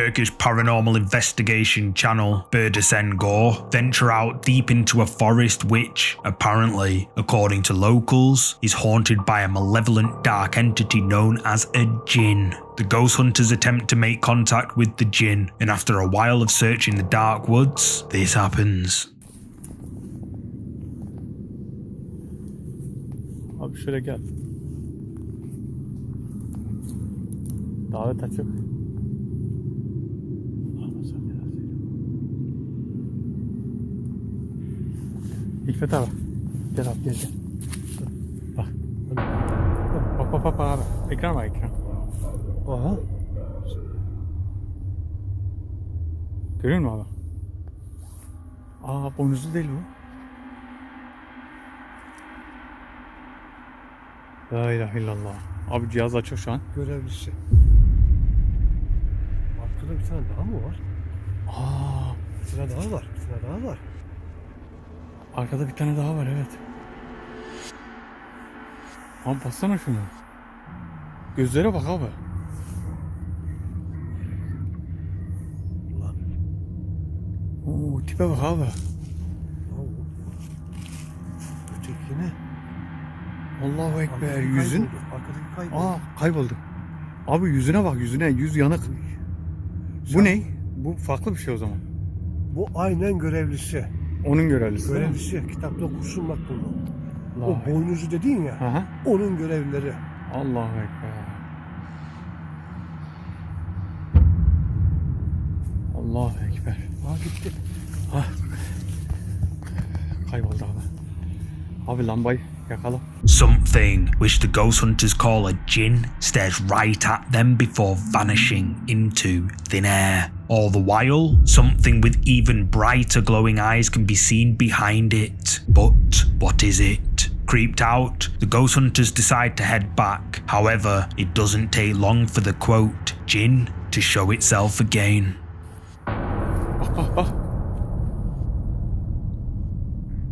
Turkish paranormal investigation channel MINDJUNKIE venture out deep into a forest which, apparently, according to locals, is haunted by a malevolent dark entity known as a Djinn. The ghost hunters attempt to make contact with the Djinn, and after a while of searching the dark woods, this happens. Abi şöyle gel. Davet açık. Hikmet abi. Gel abi gel. Bak. Bak abi. Ekran var ekran. Aha. Görüyor musun abi? Boynuzlu değil bu. La ilahe illallah. Abi cihaz açık şu an. Görevlisi. Arkada bir tane daha mı var? Bir tane daha var. Bir tane daha var. Arkada bir tane daha var, evet. Abi baksana şunu. Gözlere bak abi. Ulan. Tipe bak abi. Öteki ne? Allahu Ekber. Arkadaki Yüzün. Arkadaki kayboldu. Kayboldu. Abi yüzüne bak, yüzüne. Yüz yanık. Bu ne? Bu farklı bir şey o zaman. Bu aynen görevlisi. Onun görevlisi. Görevlisi. Kitapta okursun bak bunu. Allah. O boynuzu dedin ya. Aha. Onun görevlileri. Allahu Ekber. Allahu Ekber. Gitti. Kayboldu abi. Abi lambayı yakala. Something which the ghost hunters call a Djinn stares right at them before vanishing into thin air. All the while, something with even brighter glowing eyes can be seen behind it. But what is it? Creeped out, the ghost hunters decide to head back. However, it doesn't take long for the quote, Djinn, to show itself again. Bak.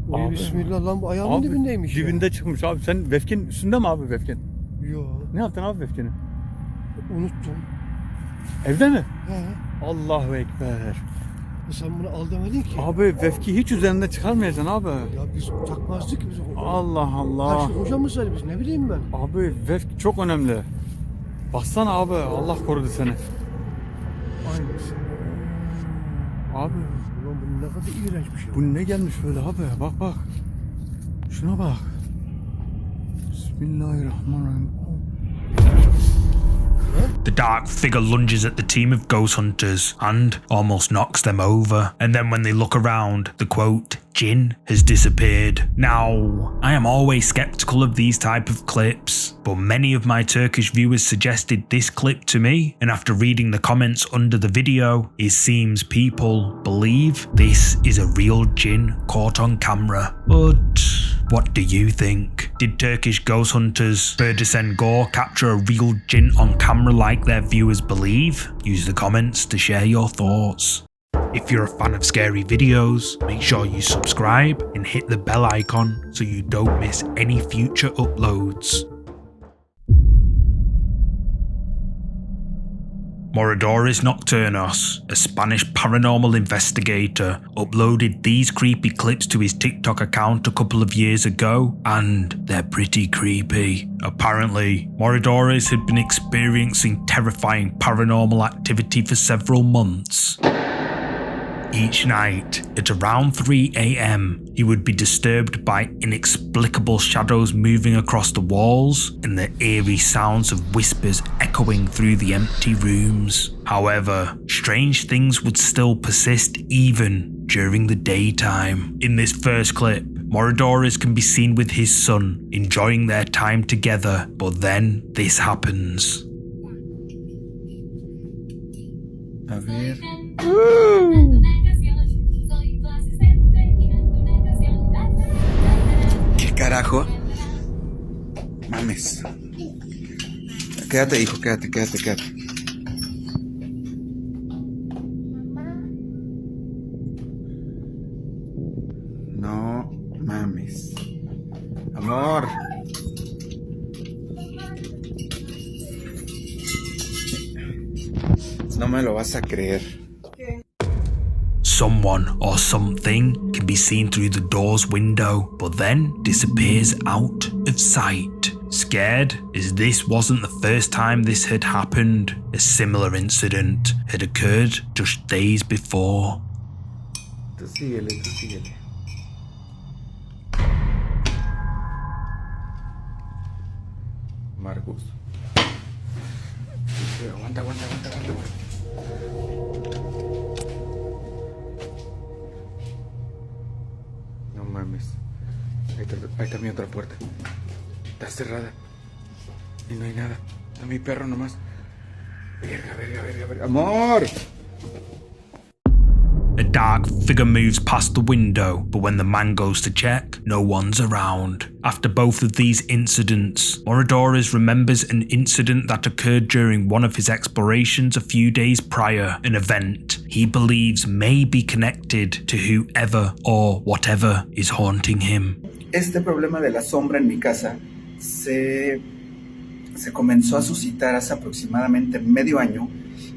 Oy bismillah lan, bu ayağımın Abi, dibindeymiş dibinde ya. çıkmış abi. Sen Vefkin üstünde mi abi Vefkin? Yo. Ne yaptın abi Vefkin'i? Unuttum. Evde mi? He. Allahu Ekber. Sen bunu al demedin ki. Abi Vefki hiç üzerinde çıkarmayacaksın abi. Ya biz takmazdık ki biz. Allah Allah. Her şey hocamız söyledi, biz ne bileyim ben. Abi Vefki çok önemli. Baksana abi, Allah korudu seni. Aynısı. Abi Ulan bu ne kadar iğrenç bir şey. bu ne gelmiş böyle abi, bak. Şuna bak. Bismillahirrahmanirrahim. The dark figure lunges at the team of ghost hunters and almost knocks them over. And then when they look around, the quote, Djinn, has disappeared. Now, I am always skeptical of these type of clips, but many of my Turkish viewers suggested this clip to me, and after reading the comments under the video, it seems people believe this is a real Djinn caught on camera. But what do you think? Did Turkish ghost hunters MINDJUNKIE capture a real Djinn on camera like their viewers believe? Use the comments to share your thoughts. If you're a fan of scary videos, make sure you subscribe and hit the bell icon so you don't miss any future uploads. Moradores Nocturnos, a Spanish paranormal investigator, uploaded these creepy clips to his TikTok account a couple of years ago, and they're pretty creepy. Apparently, Moradores had been experiencing terrifying paranormal activity for several months. Each night, at around 3 AM, he would be disturbed by inexplicable shadows moving across the walls and the eerie sounds of whispers echoing through the empty rooms. However, strange things would still persist even during the daytime. In this first clip, Moradores can be seen with his son, enjoying their time together, but then this happens. A ver. ¿Qué carajo? Mames. Quédate, hijo, quédate. No mames. Amor. No me lo vas a creer. Someone or something can be seen through the door's window, but then disappears out of sight. Scared as this wasn't the first time this had happened, a similar incident had occurred just days before. Tú síguele, tú síguele. Marcus. Aguanta. No mames. Ahí está mi otra puerta. Está cerrada. Y no hay nada. Está mi perro nomás. Verga. ¡Amor! A dark figure moves past the window, but when the man goes to check, no one's around. After both of these incidents, Moradores remembers an incident that occurred during one of his explorations a few days prior, an event he believes may be connected to whoever or whatever is haunting him. Este problema de la sombra en mi casa se comenzó a suscitar hace aproximadamente medio año,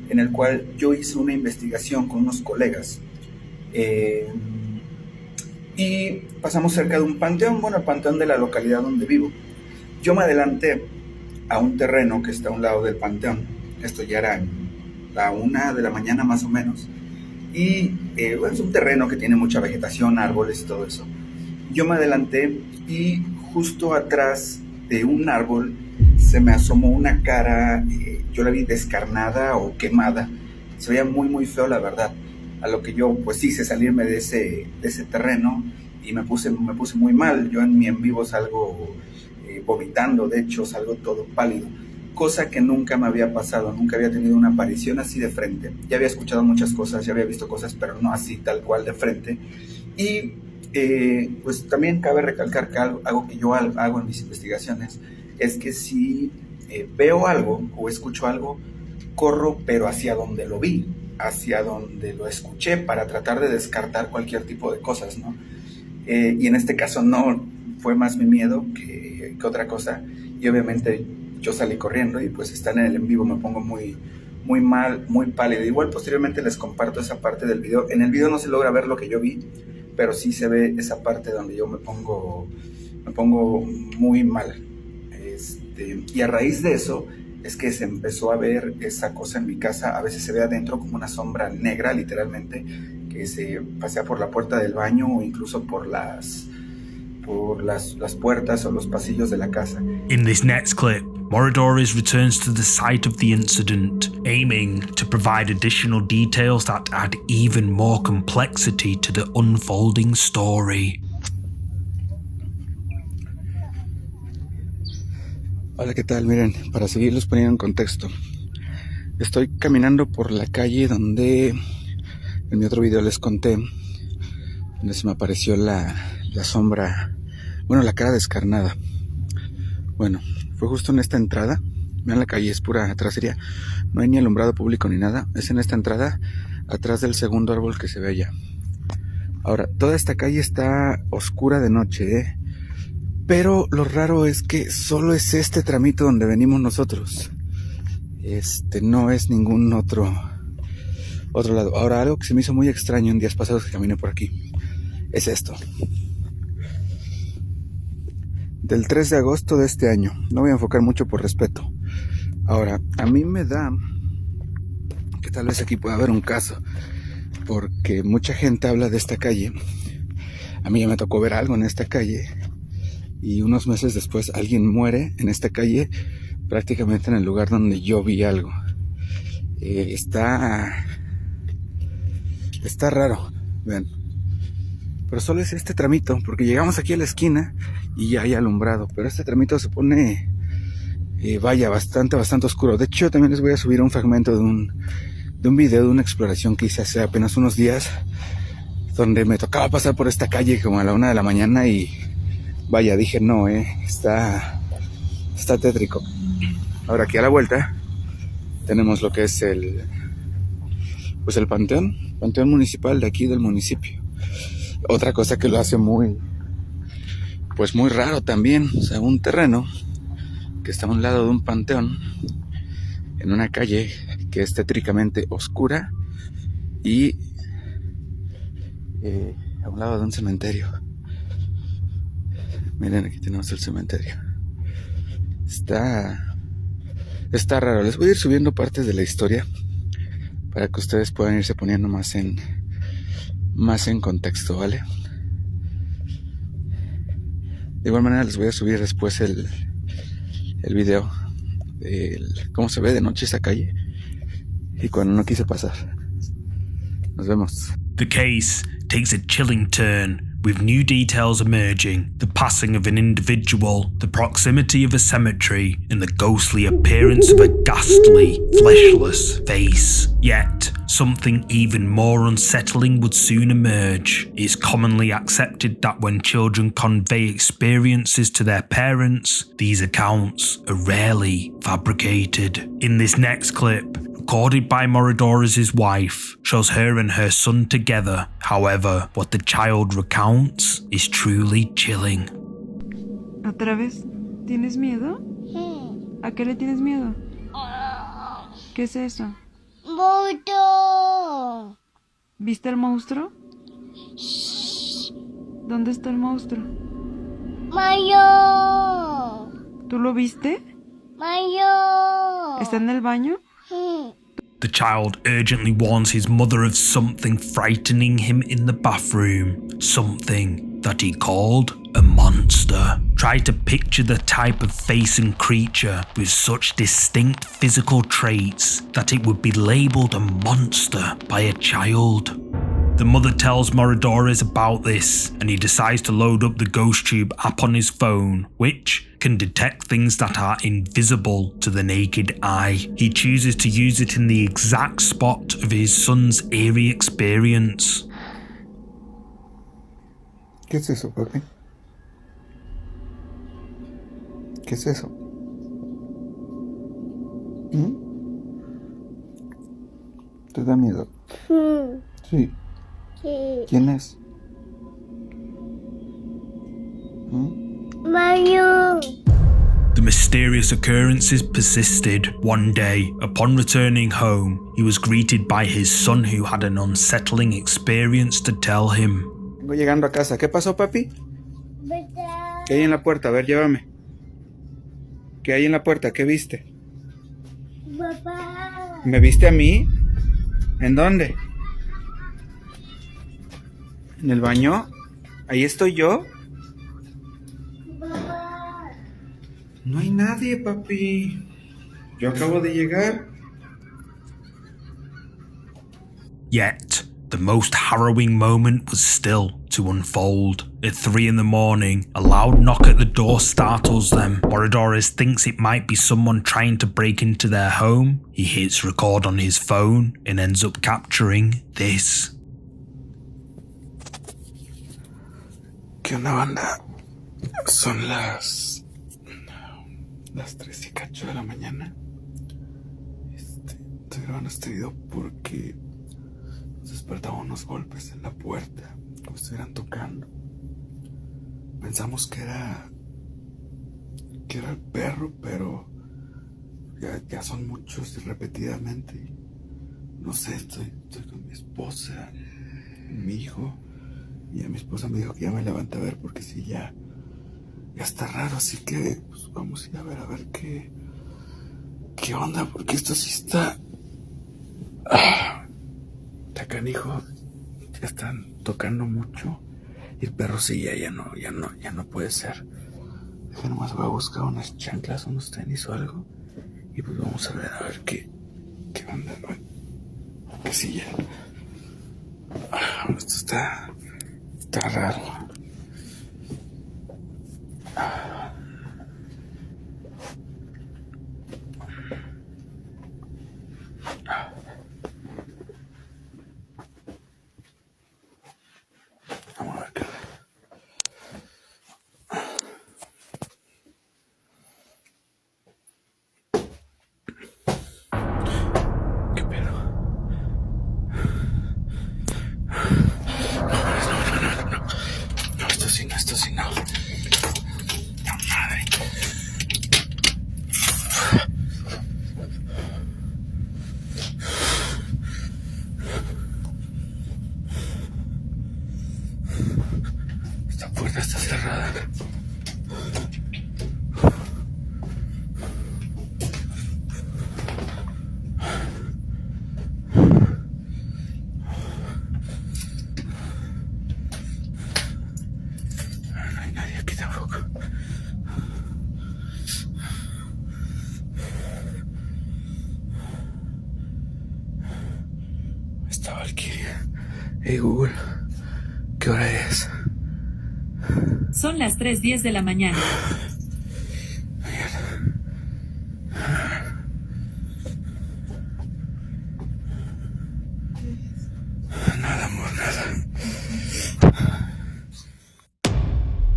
en el cual yo hice una investigación con unos colegas y pasamos cerca de un panteón, el panteón de la localidad donde vivo. Yo me adelanté a un terreno que está a un lado del panteón. Esto ya era la 1 de la mañana más o menos, y es un terreno que tiene mucha vegetación, árboles y todo eso. Yo me adelanté y justo atrás de un árbol se me asomó una cara, yo la vi descarnada o quemada, se veía muy feo la verdad, a lo que yo pues hice salirme de ese terreno y me puse muy mal. Yo en mi en vivo salgo vomitando, de hecho salgo todo pálido, cosa que nunca me había pasado, nunca había tenido una aparición así de frente. Ya había escuchado muchas cosas, ya había visto cosas, pero no así tal cual de frente. Y pues también cabe recalcar que algo que yo hago en mis investigaciones es que si veo algo o escucho algo, corro pero hacia donde lo vi, hacia donde lo escuché, para tratar de descartar cualquier tipo de cosas, ¿no? Y en este caso no, fue más mi miedo que otra cosa, y obviamente yo salí corriendo y pues estar en el en vivo me pongo muy mal, muy pálido. Igual posteriormente les comparto esa parte del video. En el video no se logra ver lo que yo vi, pero sí se ve esa parte donde yo me pongo muy mal. Y a raíz de eso es que se empezó a ver esa cosa en mi casa. A veces se ve adentro como una sombra negra, literalmente, que se pasea por la puerta del baño o incluso por las puertas o los pasillos de la casa. In this next clip, Moradores returns to the site of the incident, aiming to provide additional details that add even more complexity to the unfolding story. Hola, ¿qué tal? Miren, para seguirlos poniendo en contexto, estoy caminando por la calle donde en mi otro video les conté, donde se me apareció la sombra, la cara descarnada. Bueno, fue justo en esta entrada. Vean, la calle es pura tracería, no hay ni alumbrado público ni nada. Es en esta entrada, atrás del segundo árbol que se ve allá. Ahora, toda esta calle está oscura de noche, pero lo raro es que solo es este tramito donde venimos nosotros. No es ningún otro lado. Ahora, algo que se me hizo muy extraño en días pasados que caminé por aquí es esto. Del 3 de agosto de este año. No voy a enfocar mucho por respeto. Ahora, a mí me da que tal vez aquí pueda haber un caso, porque mucha gente habla de esta calle. A mí ya me tocó ver algo en esta calle, y unos meses después alguien muere en esta calle, prácticamente en el lugar donde yo vi algo. Está raro, vean. Pero solo es este tramito, porque llegamos aquí a la esquina y ya hay alumbrado, pero este tramito se pone, bastante oscuro. De hecho, también les voy a subir un fragmento de un video de una exploración que hice hace apenas unos días, donde me tocaba pasar por esta calle como a la 1 de la mañana y dije no, está tétrico. Ahora aquí a la vuelta tenemos lo que es el panteón municipal de aquí del municipio. Otra cosa que lo hace muy raro también, o sea, un terreno que está a un lado de un panteón, en una calle que es tétricamente oscura y a un lado de un cementerio. Miren, aquí tenemos el cementerio. Está raro. Les voy a ir subiendo partes de la historia para que ustedes puedan irse poniendo más en contexto, ¿vale? De igual manera les voy a subir después el video de cómo se ve de noche esa calle y cuando no quise pasar. Nos vemos. The case takes a chilling turn, with new details emerging, the passing of an individual, the proximity of a cemetery, and the ghostly appearance of a ghastly, fleshless face. Yet, something even more unsettling would soon emerge. It is commonly accepted that when children convey experiences to their parents, these accounts are rarely fabricated. In this next clip, recorded by Moradores' wife, shows her and her son together. However, what the child recounts is truly chilling. ¿Otra vez? ¿Tienes miedo? ¿A qué le tienes miedo? ¿Qué es eso? ¡Monstruo! ¿Viste el monstruo? ¿Dónde está el monstruo? ¡Mayo! ¿Tú lo viste? ¡Mayo! ¿Está en el baño? The child urgently warns his mother of something frightening him in the bathroom, something that he called a monster. Try to picture the type of face and creature with such distinct physical traits that it would be labelled a monster by a child. The mother tells Moradores about this, and he decides to load up the GhostTube app on his phone, which can detect things that are invisible to the naked eye. He chooses to use it in the exact spot of his son's eerie experience. ¿Qué es eso, papi? ¿Qué es eso? ¿Te da miedo? Sí. ¿Quién es? ¡Mayo! The mysterious occurrences persisted. One day, upon returning home, he was greeted by his son who had an unsettling experience to tell him. Vengo llegando a casa. ¿Qué pasó, papi? ¿Qué hay en la puerta? A ver, llévame. ¿Qué hay en la puerta? ¿Qué viste? ¡Papá! ¿Me viste a mí? ¿En dónde? ¿En el baño? ¿Ahí estoy yo? ¡Papá! No hay nadie, papi. Yo acabo de llegar. Yet, the most harrowing moment was still to unfold. At 3 a.m, a loud knock at the door startles them. Moradores thinks it might be someone trying to break into their home. He hits record on his phone and ends up capturing this. ¿Qué onda, banda? Son las 3 y cacho de la mañana. Estoy grabando este video porque nos despertaban unos golpes en la puerta, como si estuvieran tocando. Pensamos que era el perro, pero ya son muchos y repetidamente. No sé, estoy con mi esposa, mi hijo. Y a mi esposa me dijo que ya me levante a ver porque sí, ya está raro, así que pues vamos a ir a ver qué onda, porque esto sí está canijo. Ya están tocando mucho y el perro sí ya no puede ser. Déjenme nomás, voy a buscar unas chanclas, unos tenis o algo y pues vamos a ver qué onda, que sí ya esto está raro. Vamos a ver qué. ¿Qué pedo? No, esto sí no. esta Valkyria. Hey Google, ¿qué hora es? Son las 3:10 de la mañana. Nada, amor, nada.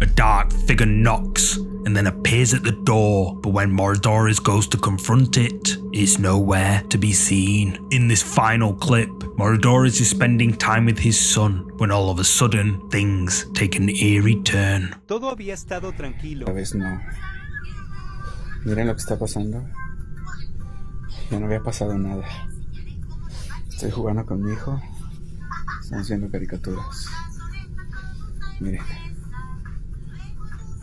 A dark figure knocks and then appears at the door, but when Moridoris goes to confront it, it's nowhere to be seen. In this final clip, Moridoris is spending time with his son when all of a sudden things take an eerie turn. Todo había estado tranquilo. Esta vez no. Miren lo que está pasando. Ya no había pasado nada. Estoy jugando con mi hijo. Estamos viendo caricaturas. Miren.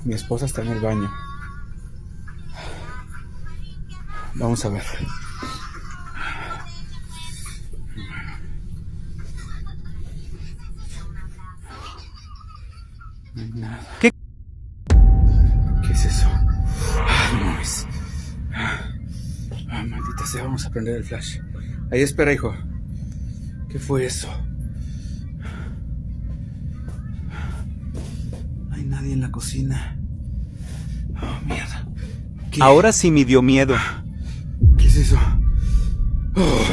Mi esposa está en el baño. Vamos a ver. No hay nada. ¿Qué es eso? No es. Maldita sea, vamos a prender el flash. Ahí espera, hijo. ¿Qué fue eso? No hay nadie en la cocina. Oh, mierda. ¿Qué? Ahora sí me dio miedo. ¿Qué es eso? Oh.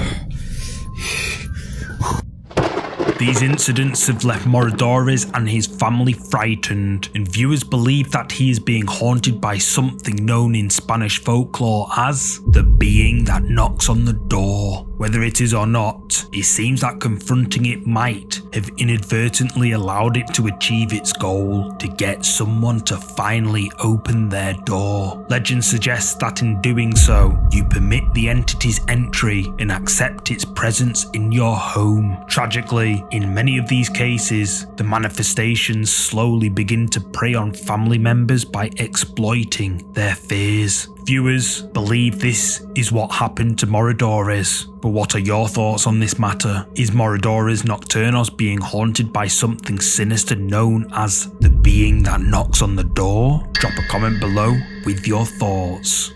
These incidents have left Moridoris and his family frightened, and viewers believe that he is being haunted by something known in Spanish folklore as the being that knocks on the door. Whether it is or not, it seems that confronting it might have inadvertently allowed it to achieve its goal, to get someone to finally open their door. Legend suggests that in doing so, you permit the entity's entry and accept its presence in your home. Tragically, in many of these cases, the manifestations slowly begin to prey on family members by exploiting their fears. Viewers believe this is what happened to Moridoris, but what are your thoughts on this matter? Is Moridoris Nocturnos being haunted by something sinister known as the being that knocks on the door? Drop a comment below with your thoughts.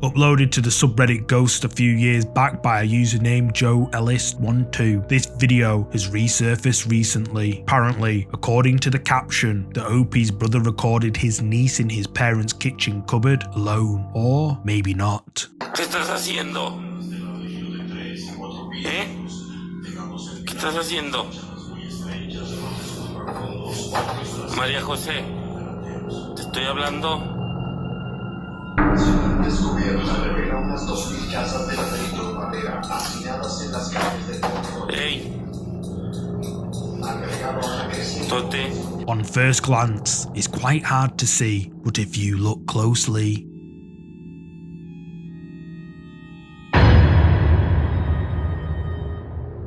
Uploaded to the subreddit Ghost a few years back by a user named Joe Ellis12. This video has resurfaced recently. Apparently, according to the caption, the OP's brother recorded his niece in his parents' kitchen cupboard alone. Or maybe not. ¿Qué estás haciendo? ¿Eh? ¿Qué estás haciendo? María José, te estoy hablando. Descubierta revela unas 2000 casas de ladrillo de madera hacinadas en las calles del mundo. ¡Ey! Tote. On first glance, it's quite hard to see, but if you look closely,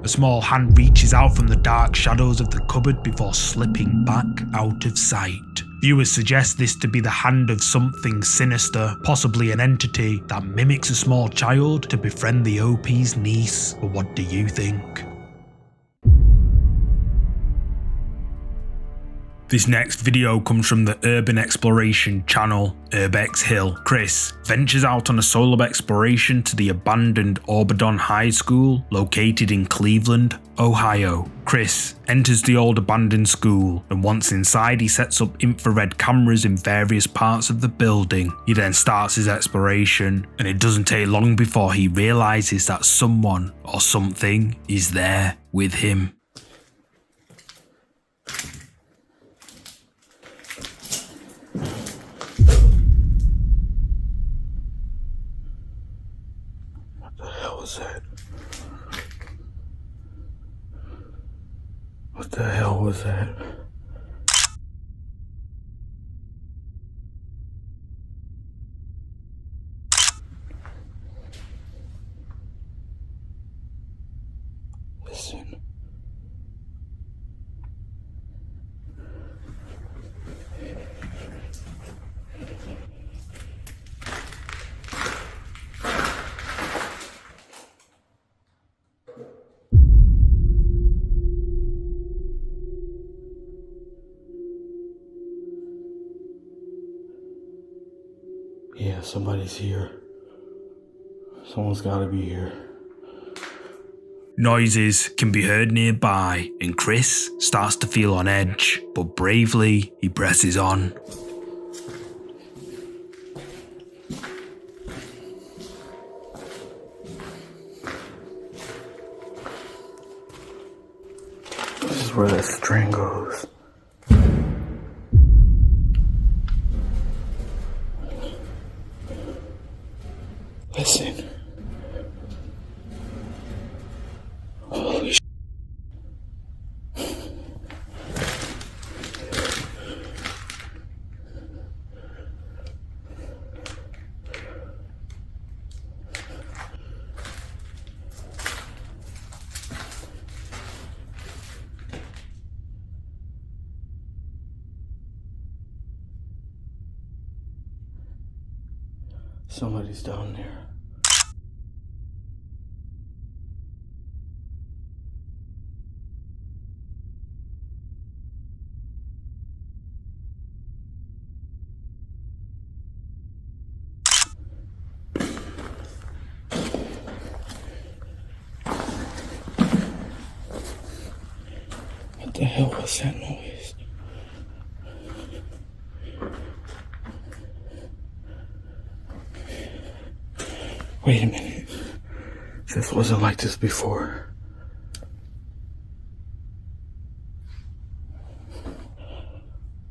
a small hand reaches out from the dark shadows of the cupboard before slipping back out of sight. Viewers suggest this to be the hand of something sinister, possibly an entity that mimics a small child to befriend the OP's niece. But what do you think? This next video comes from the urban exploration channel, URBEX HILL. Chris ventures out on a solo exploration to the abandoned Auburn High School located in Cleveland, Ohio. Chris enters the old abandoned school, and once inside he sets up infrared cameras in various parts of the building. He then starts his exploration, and it doesn't take long before he realizes that someone or something is there with him. What the hell was that? Listen. Yeah, somebody's here. Someone's gotta be here. Noises can be heard nearby, and Chris starts to feel on edge, but bravely he presses on. This is where that string goes. Listen. Holy sh**. Somebody's down there. What the hell was that noise? Wait a minute. This wasn't like this before.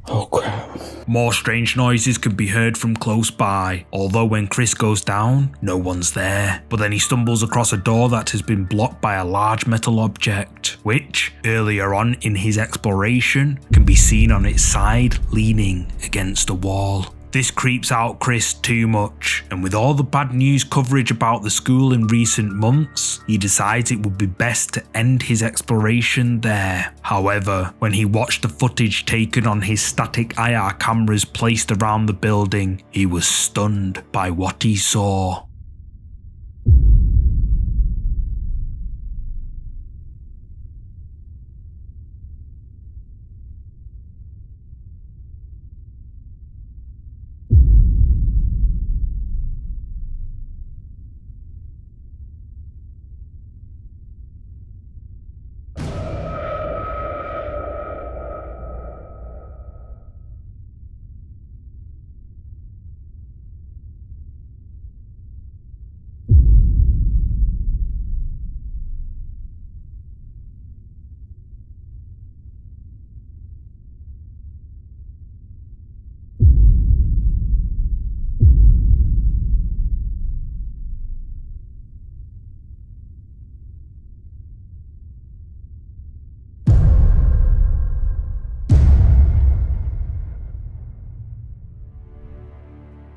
Oh crap. More strange noises can be heard from close by, although when Chris goes down, no one's there. But then he stumbles across a door that has been blocked by a large metal object, which, earlier on in his exploration, can be seen on its side leaning against a wall. This creeps out Chris too much, and with all the bad news coverage about the school in recent months, he decides it would be best to end his exploration there. However, when he watched the footage taken on his static IR cameras placed around the building, he was stunned by what he saw.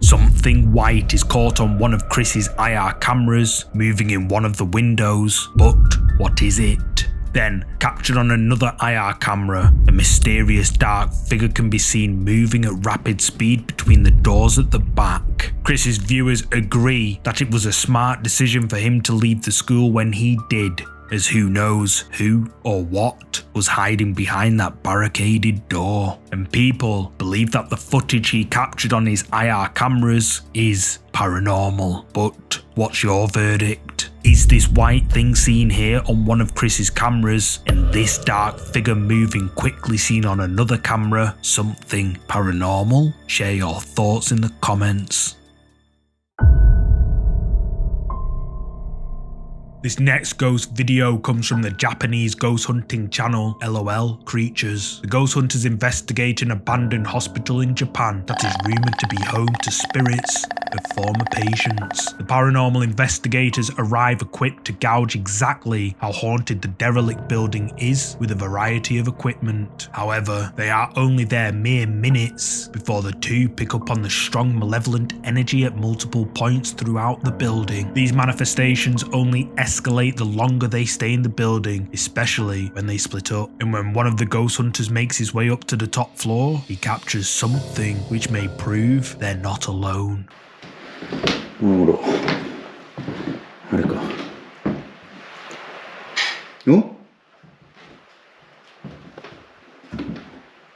Something white is caught on one of Chris's IR cameras, moving in one of the windows, but what is it? Then, captured on another IR camera, a mysterious dark figure can be seen moving at rapid speed between the doors at the back. Chris's viewers agree that it was a smart decision for him to leave the school when he did, as who knows who or what was hiding behind that barricaded door. And people believe that the footage he captured on his IR cameras is paranormal. But what's your verdict? Is this white thing seen here on one of Chris's cameras and this dark figure moving quickly seen on another camera something paranormal? Share your thoughts in the comments. This next ghost video comes from the Japanese ghost hunting channel LOL Creatures. The ghost hunters investigate an abandoned hospital in Japan that is rumoured to be home to spirits of former patients. The paranormal investigators arrive equipped to gauge exactly how haunted the derelict building is with a variety of equipment. However, they are only there mere minutes before the two pick up on the strong malevolent energy at multiple points throughout the building. These manifestations only escalate the longer they stay in the building, especially when they split up. And when one of the ghost hunters makes his way up to the top floor, he captures something which may prove they're not alone. あれか。お？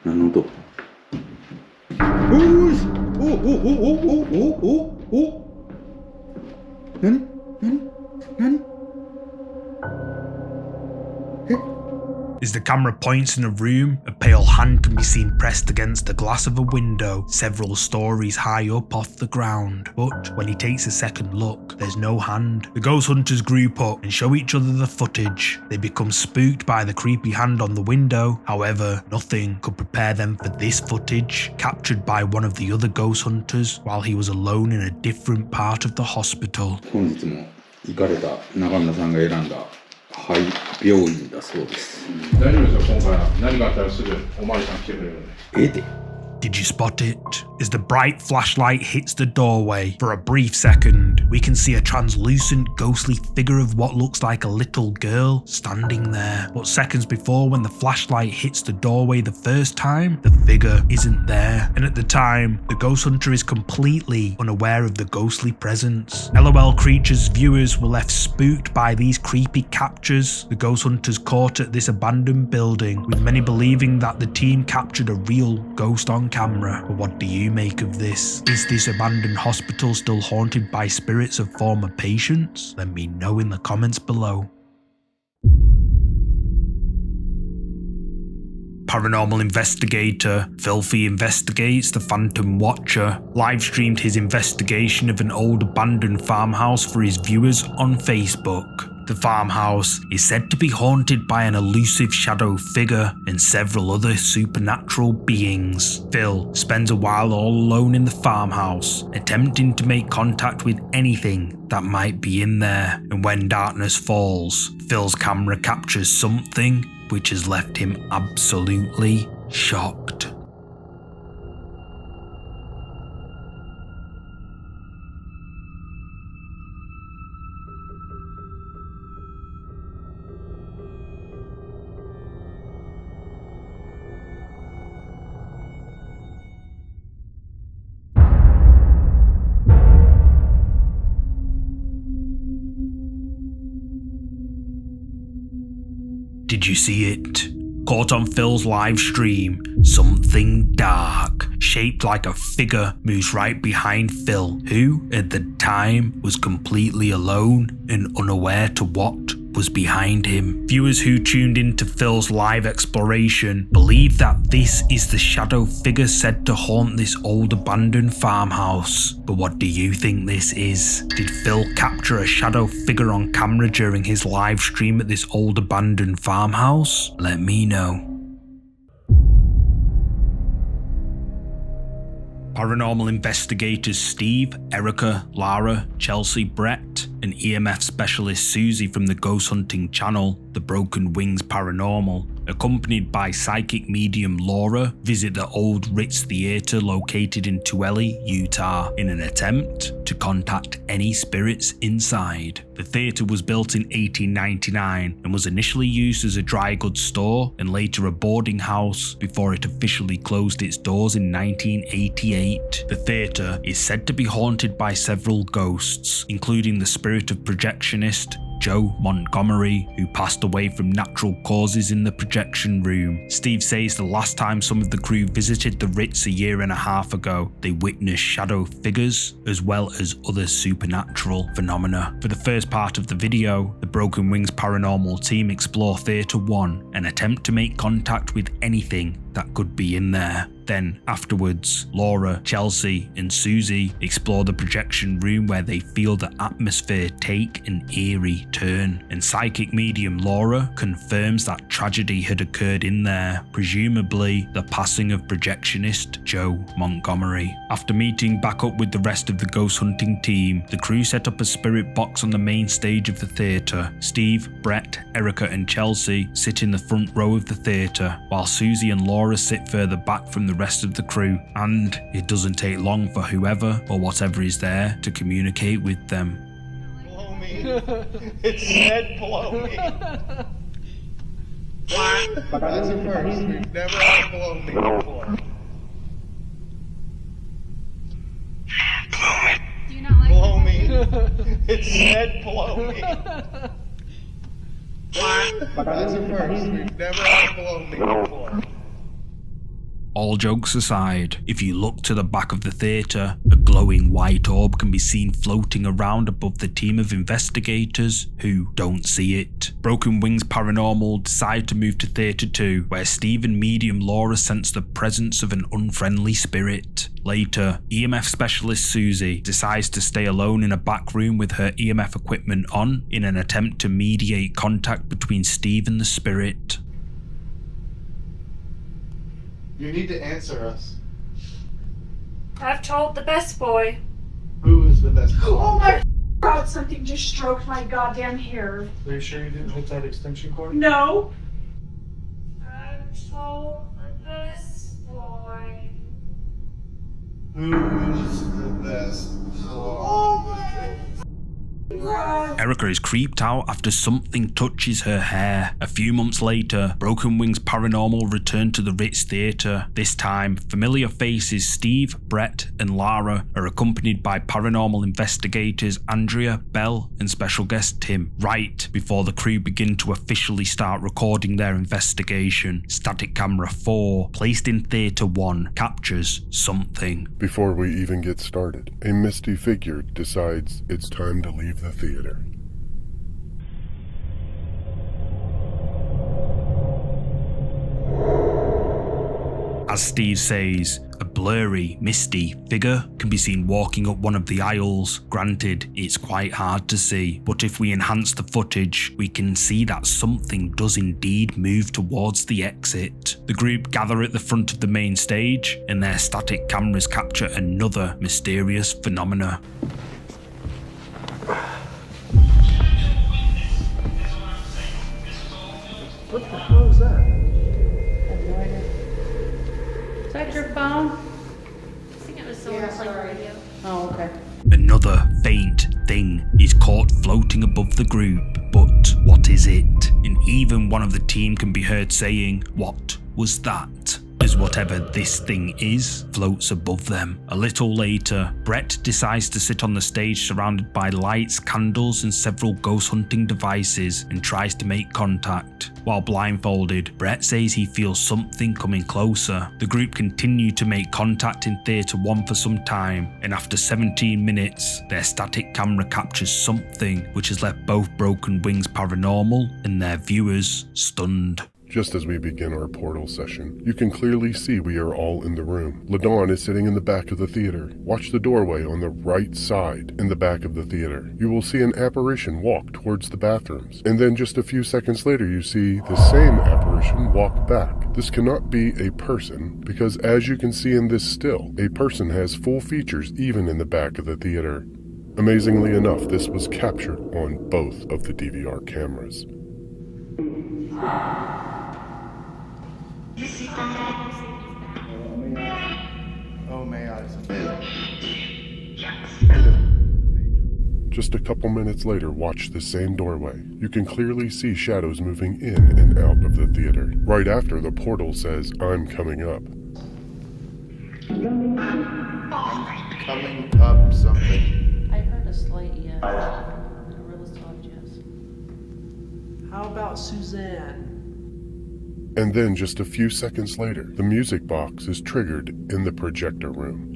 何の音？おーし！お何？ As the camera points in a room, a pale hand can be seen pressed against the glass of a window several stories high up off the ground. But when he takes a second look, there's no hand. The ghost hunters group up and show each other the footage. They become spooked by the creepy hand on the window. However, nothing could prepare them for this footage, captured by one of the other ghost hunters while he was alone in a different part of the hospital. 本日も行かれた中村さんが選んだ肺病院だそうです。大丈夫ですよ、今回は。何があったらすぐおまわりさん来てくれるので。ええで。 Did you spot it? As the bright flashlight hits the doorway, for a brief second, we can see a translucent, ghostly figure of what looks like a little girl standing there. But seconds before, when the flashlight hits the doorway the first time, the figure isn't there. And at the time, the ghost hunter is completely unaware of the ghostly presence. LOL Creatures viewers were left spooked by these creepy captures the ghost hunters caught at this abandoned building, with many believing that the team captured a real ghost on camera. But what do you make of this? Is this abandoned hospital still haunted by spirits of former patients? Let me know in the comments below. Paranormal investigator Filthy Investigates the Phantom Watcher live streamed his investigation of an old abandoned farmhouse for his viewers on Facebook. The farmhouse is said to be haunted by an elusive shadow figure and several other supernatural beings. Phil spends a while all alone in the farmhouse, attempting to make contact with anything that might be in there, and when darkness falls, Phil's camera captures something which has left him absolutely shocked. Did you see it? Caught on Phil's live stream, something dark, shaped like a figure, moves right behind Phil, who, at the time, was completely alone and unaware to what was behind him. Viewers who tuned into Phil's live exploration believe that this is the shadow figure said to haunt this old abandoned farmhouse. But what do you think this is? Did Phil capture a shadow figure on camera during his live stream at this old abandoned farmhouse? Let me know. Paranormal investigators Steve, Erica, Lara, Chelsea, Brett, and EMF specialist Susie from the ghost hunting channel, The Broken Wings Paranormal, accompanied by psychic medium Laura, visit the old Ritz Theatre located in Tuele, Utah, in an attempt to contact any spirits inside. The theatre was built in 1899 and was initially used as a dry goods store and later a boarding house before it officially closed its doors in 1988. The theatre is said to be haunted by several ghosts, including the spirit of projectionist Joe Montgomery, who passed away from natural causes in the projection room. Steve says the last time some of the crew visited the Ritz a year and a half ago, they witnessed shadow figures as well as other supernatural phenomena. For the first part of the video, the Broken Wings Paranormal team explore Theatre 1 and attempt to make contact with anything that could be in there. Then afterwards, Laura, Chelsea and Susie explore the projection room where they feel the atmosphere take an eerie turn, and psychic medium Laura confirms that tragedy had occurred in there, presumably the passing of projectionist Joe Montgomery. After meeting back up with the rest of the ghost hunting team, the crew set up a spirit box on the main stage of the theatre. Steve, Brett, Erica and Chelsea sit in the front row of the theatre, while Susie and Laura sit further back from the rest of the crew, and it doesn't take long for whoever or whatever is there to communicate with them. Blow me. It said blow me. That's a first. We've never had blow me before. Do you not like Blow me. It said blow me. That's a first. We've never had blow me before. all jokes aside, if you look to the back of the theatre, a glowing white orb can be seen floating around above the team of investigators who don't see it. Broken Wings Paranormal decide to move to Theatre 2, where Steve and medium Laura sense the presence of an unfriendly spirit. Later, EMF specialist Susie decides to stay alone in a back room with her EMF equipment on in an attempt to mediate contact between Steve and the spirit. You need to answer us. I've told the best boy. Who is the best boy? Oh my God, something just stroked my goddamn hair. Are you sure you didn't hit that extension cord? No. I've told the best boy. Who's the best boy? Oh my God. Erica is creeped out after something touches her hair. A few months later, Broken Wings Paranormal return to the Ritz Theatre. This time, familiar faces Steve, Brett, and Lara are accompanied by paranormal investigators Andrea, Belle, and special guest Tim, right before the crew begin to officially start recording their investigation. Static camera 4, placed in Theatre 1, captures something. Before we even get started, a misty figure decides it's time to leave the theater. As Steve says, a blurry, misty figure can be seen walking up one of the aisles. Granted, it's quite hard to see, but if we enhance the footage, we can see that something does indeed move towards the exit. The group gather at the front of the main stage, and their static cameras capture another mysterious phenomena. What the hell is that? Is that your phone? I think it was someone playing radio. Oh, okay. Another faint thing is caught floating above the group, but what is it? And even one of the team can be heard saying, "What was that?" as whatever this thing is floats above them. A little later, Brett decides to sit on the stage surrounded by lights, candles, and several ghost hunting devices and tries to make contact. While blindfolded, Brett says he feels something coming closer. The group continue to make contact in Theatre 1 for some time, and after 17 minutes, their static camera captures something which has left both Broken Wings Paranormal and their viewers stunned. Just as we begin our portal session, you can clearly see we are all in the room. LaDawn is sitting in the back of the theater. Watch the doorway on the right side in the back of the theater. You will see an apparition walk towards the bathrooms, and then just a few seconds later you see the same apparition walk back. This cannot be a person, because as you can see in this still, a person has full features even in the back of the theater. Amazingly enough, this was captured on both of the DVR cameras. Oh, may I? Just a couple minutes later, watch the same doorway. You can clearly see shadows moving in and out of the theater. Right after, the portal says, "I'm coming up." Coming up something. I heard a slight yes. A real soft yes. How about Suzanne? And then just a few seconds later, the music box is triggered in the projector room.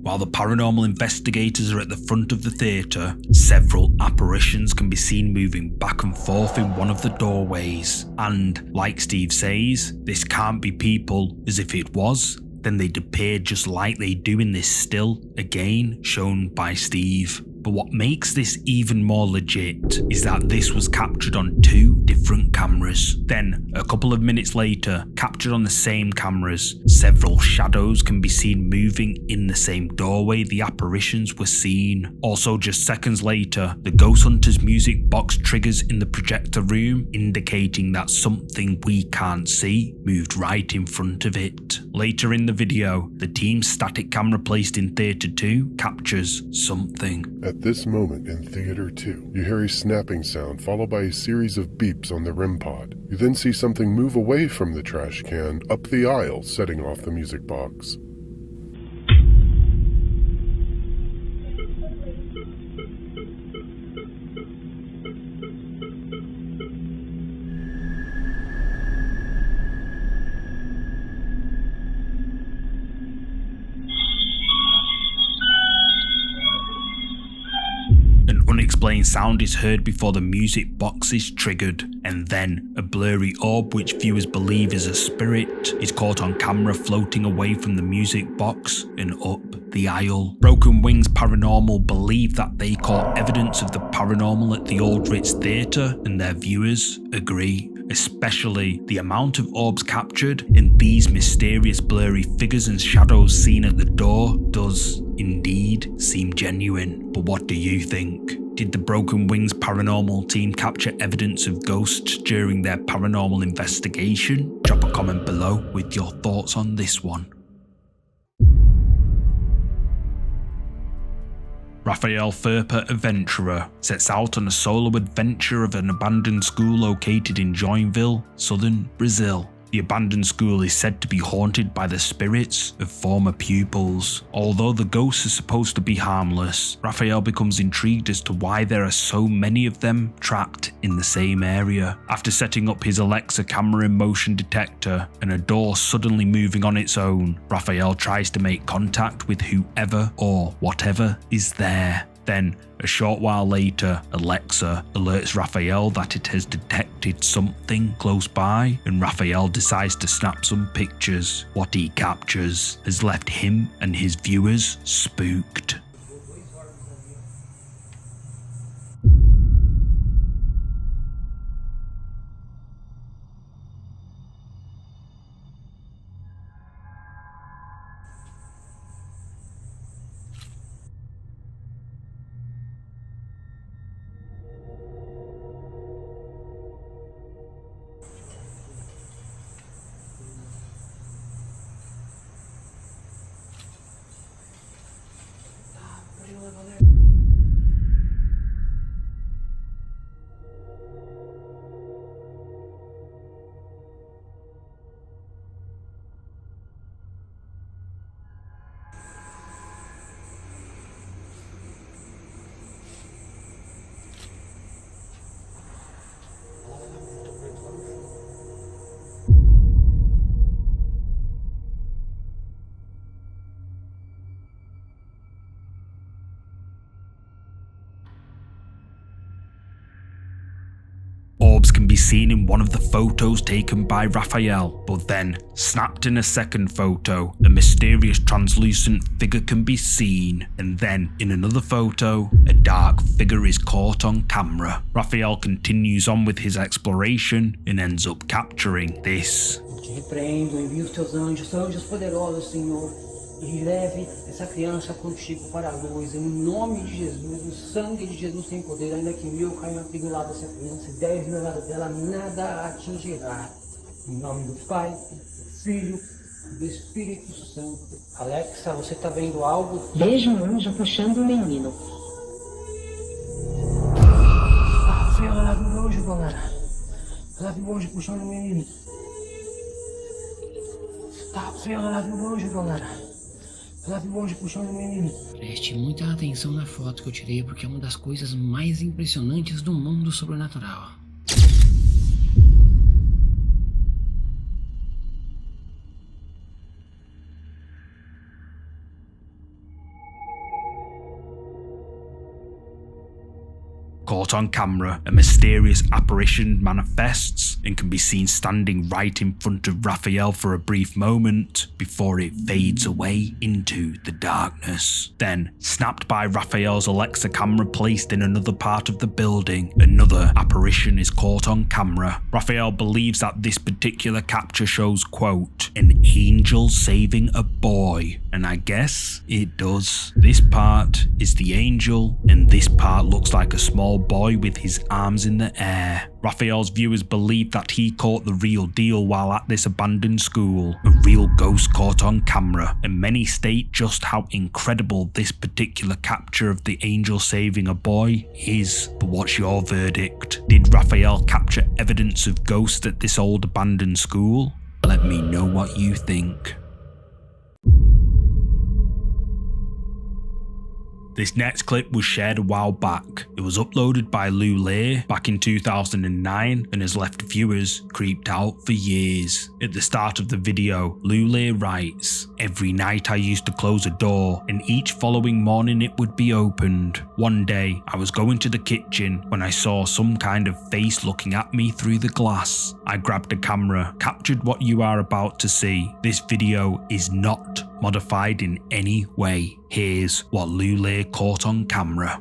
While the paranormal investigators are at the front of the theatre, several apparitions can be seen moving back and forth in one of the doorways. And, like Steve says, this can't be people, as if it was, then they'd appear just like they do in this still, again shown by Steve. But what makes this even more legit is that this was captured on 2 different cameras. Then, a couple of minutes later, captured on the same cameras, several shadows can be seen moving in the same doorway the apparitions were seen. Also, just seconds later, the Ghost Hunter's music box triggers in the projector room, indicating that something we can't see moved right in front of it. Later in the video, the team's static camera placed in Theatre 2 captures something. At this moment in Theater 2, you hear a snapping sound followed by a series of beeps on the REM pod. You then see something move away from the trash can up the aisle, setting off the music box. terrifying sound is heard before the music box is triggered, and then a blurry orb which viewers believe is a spirit is caught on camera floating away from the music box and up the aisle. Broken Wings Paranormal believe that they caught evidence of the paranormal at the Old Ritz Theatre, and their viewers agree. Especially the amount of orbs captured and these mysterious blurry figures and shadows seen at the door does indeed seem genuine. But what do you think? Did the Broken Wings Paranormal team capture evidence of ghosts during their paranormal investigation? Drop a comment below with your thoughts on this one. Raphael Ferper, adventurer, sets out on a solo adventure of an abandoned school located in Joinville, southern Brazil. The abandoned school is said to be haunted by the spirits of former pupils. Although the ghosts are supposed to be harmless, Raphael becomes intrigued as to why there are so many of them trapped in the same area. After setting up his Alexa camera and motion detector and a door suddenly moving on its own, Raphael tries to make contact with whoever or whatever is there. Then, a short while later, Alexa alerts Raphael that it has detected something close by, and Raphael decides to snap some pictures. What he captures has left him and his viewers spooked. Orbs can be seen in one of the photos taken by Raphael, but then, snapped in a second photo, a mysterious translucent figure can be seen, and then, in another photo, a dark figure is caught on camera. Raphael continues on with his exploration and ends up capturing this. Te repreendo, envio os teus anjos poderosos, Senhor, e leve essa criança contigo para a luz, em nome de Jesus, o sangue de Jesus tem poder, ainda que 1000 caiam aqui do lado dessa criança e 10 do lado dela, nada a atingirá. Em nome do Pai, do Filho e do Espírito Santo. Alexa, você está vendo algo? Vejo um anjo puxando o menino. Senhor, leve o anjo, galera. Leve o anjo puxando o menino. Tá, Senhor, leve o anjo, galera. Leve o anjo puxando o menino. Preste muita atenção na foto que eu tirei, porque é uma das coisas mais impressionantes do mundo sobrenatural. Caught on camera, a mysterious apparition manifests and can be seen standing right in front of Raphael for a brief moment before it fades away into the darkness. Then, snapped by Raphael's Alexa camera placed in another part of the building, another apparition is caught on camera. Raphael believes that this particular capture shows, quote, an angel saving a boy, and I guess it does. This part is the angel, and this part looks like a small boy with his arms in the air. Raphael's viewers believe that he caught the real deal while at this abandoned school, a real ghost caught on camera, and many state just how incredible this particular capture of the angel saving a boy is. But what's your verdict? Did Raphael capture evidence of ghosts at this old abandoned school? Let me know what you think. This next clip was shared a while back. It was uploaded by Lulea back in 2009 and has left viewers creeped out for years. At the start of the video, Lulea writes, "Every night I used to close a door and each following morning it would be opened. One day I was going to the kitchen when I saw some kind of face looking at me through the glass. I grabbed a camera, captured what you are about to see. This video is not modified in any way. Here's what Lulea caught on camera."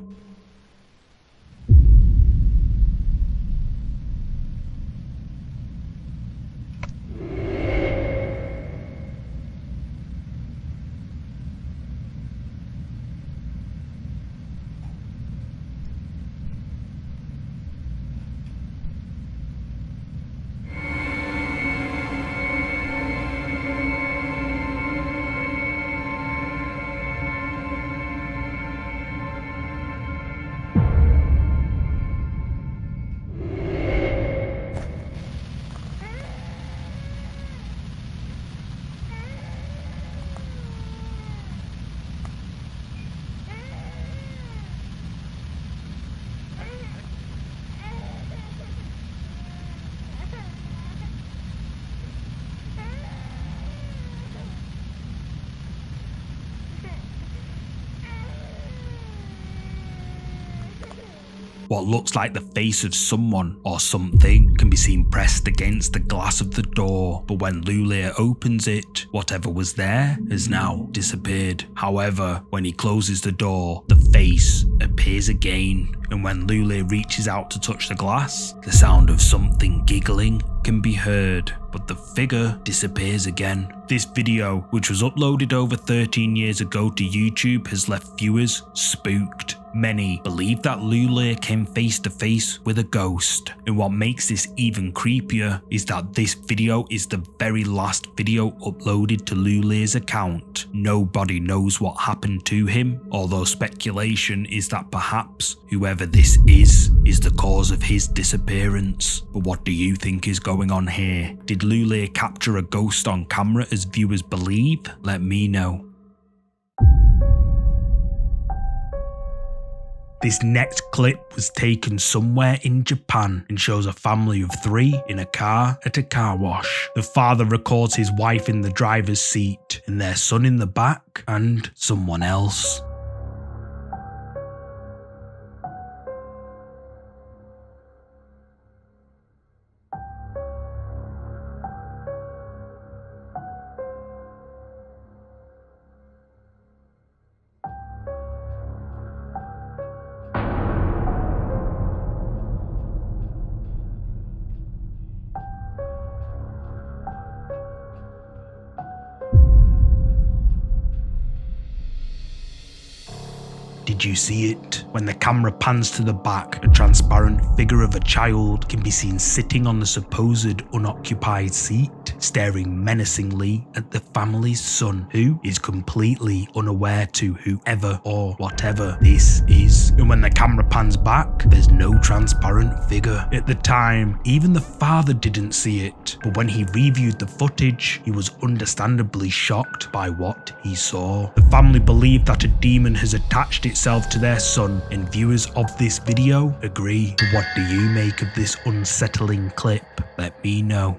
What looks like the face of someone or something can be seen pressed against the glass of the door, but when Lulea opens it, whatever was there has now disappeared. However, when he closes the door, the face appears again, and when Lulea reaches out to touch the glass, the sound of something giggling can be heard, but the figure disappears again. This video, which was uploaded over 13 years ago to YouTube, has left viewers spooked. Many believe that Lulea came face to face with a ghost, and what makes this even creepier is that this video is the very last video uploaded to Lulea's account. Nobody knows what happened to him, although speculation is that perhaps whoever this is the cause of his disappearance. But what do you think is going on here? Did Lulea capture a ghost on camera as viewers believe? Let me know. This next clip was taken somewhere in Japan and shows a family of 3 in a car at a car wash. The father records his wife in the driver's seat and their son in the back and someone else. Did you see it? When the camera pans to the back, a transparent figure of a child can be seen sitting on the supposed unoccupied seat, staring menacingly at the family's son, who is completely unaware to whoever or whatever this is. And when the camera pans back, there's no transparent figure. At the time, even the father didn't see it, but when he reviewed the footage, he was understandably shocked by what he saw. The family believe that a demon has attached itself to their son, and viewers of this video agree. But what do you make of this unsettling clip? Let me know.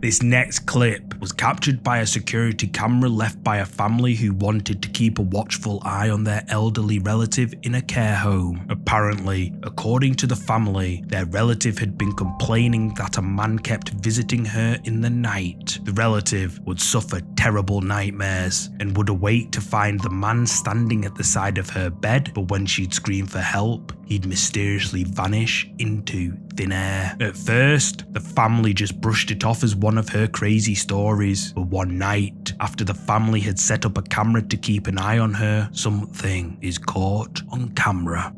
This next clip was captured by a security camera left by a family who wanted to keep a watchful eye on their elderly relative in a care home. Apparently, according to the family, their relative had been complaining that a man kept visiting her in the night. The relative would suffer terrible nightmares and would awake to find the man standing at the side of her bed, but when she'd scream for help, he'd mysteriously vanish into thin air. At first, the family just brushed it off as one of her crazy stories, but one night, after the family had set up a camera to keep an eye on her, something is caught on camera.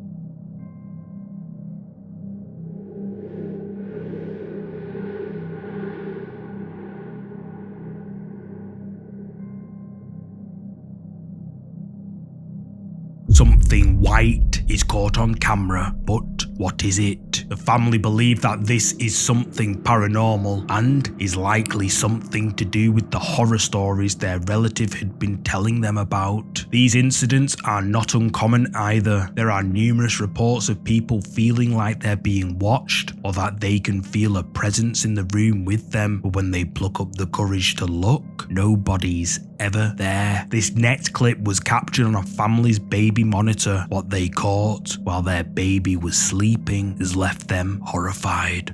Something white is caught on camera, but What is it? The family believe that this is something paranormal and is likely something to do with the horror stories their relative had been telling them about. These incidents are not uncommon either. There are numerous reports of people feeling like they're being watched or that they can feel a presence in the room with them, but when they pluck up the courage to look, nobody's ever there. This next clip was captured on a family's baby monitor. What they caught while their baby was sleeping has left them horrified.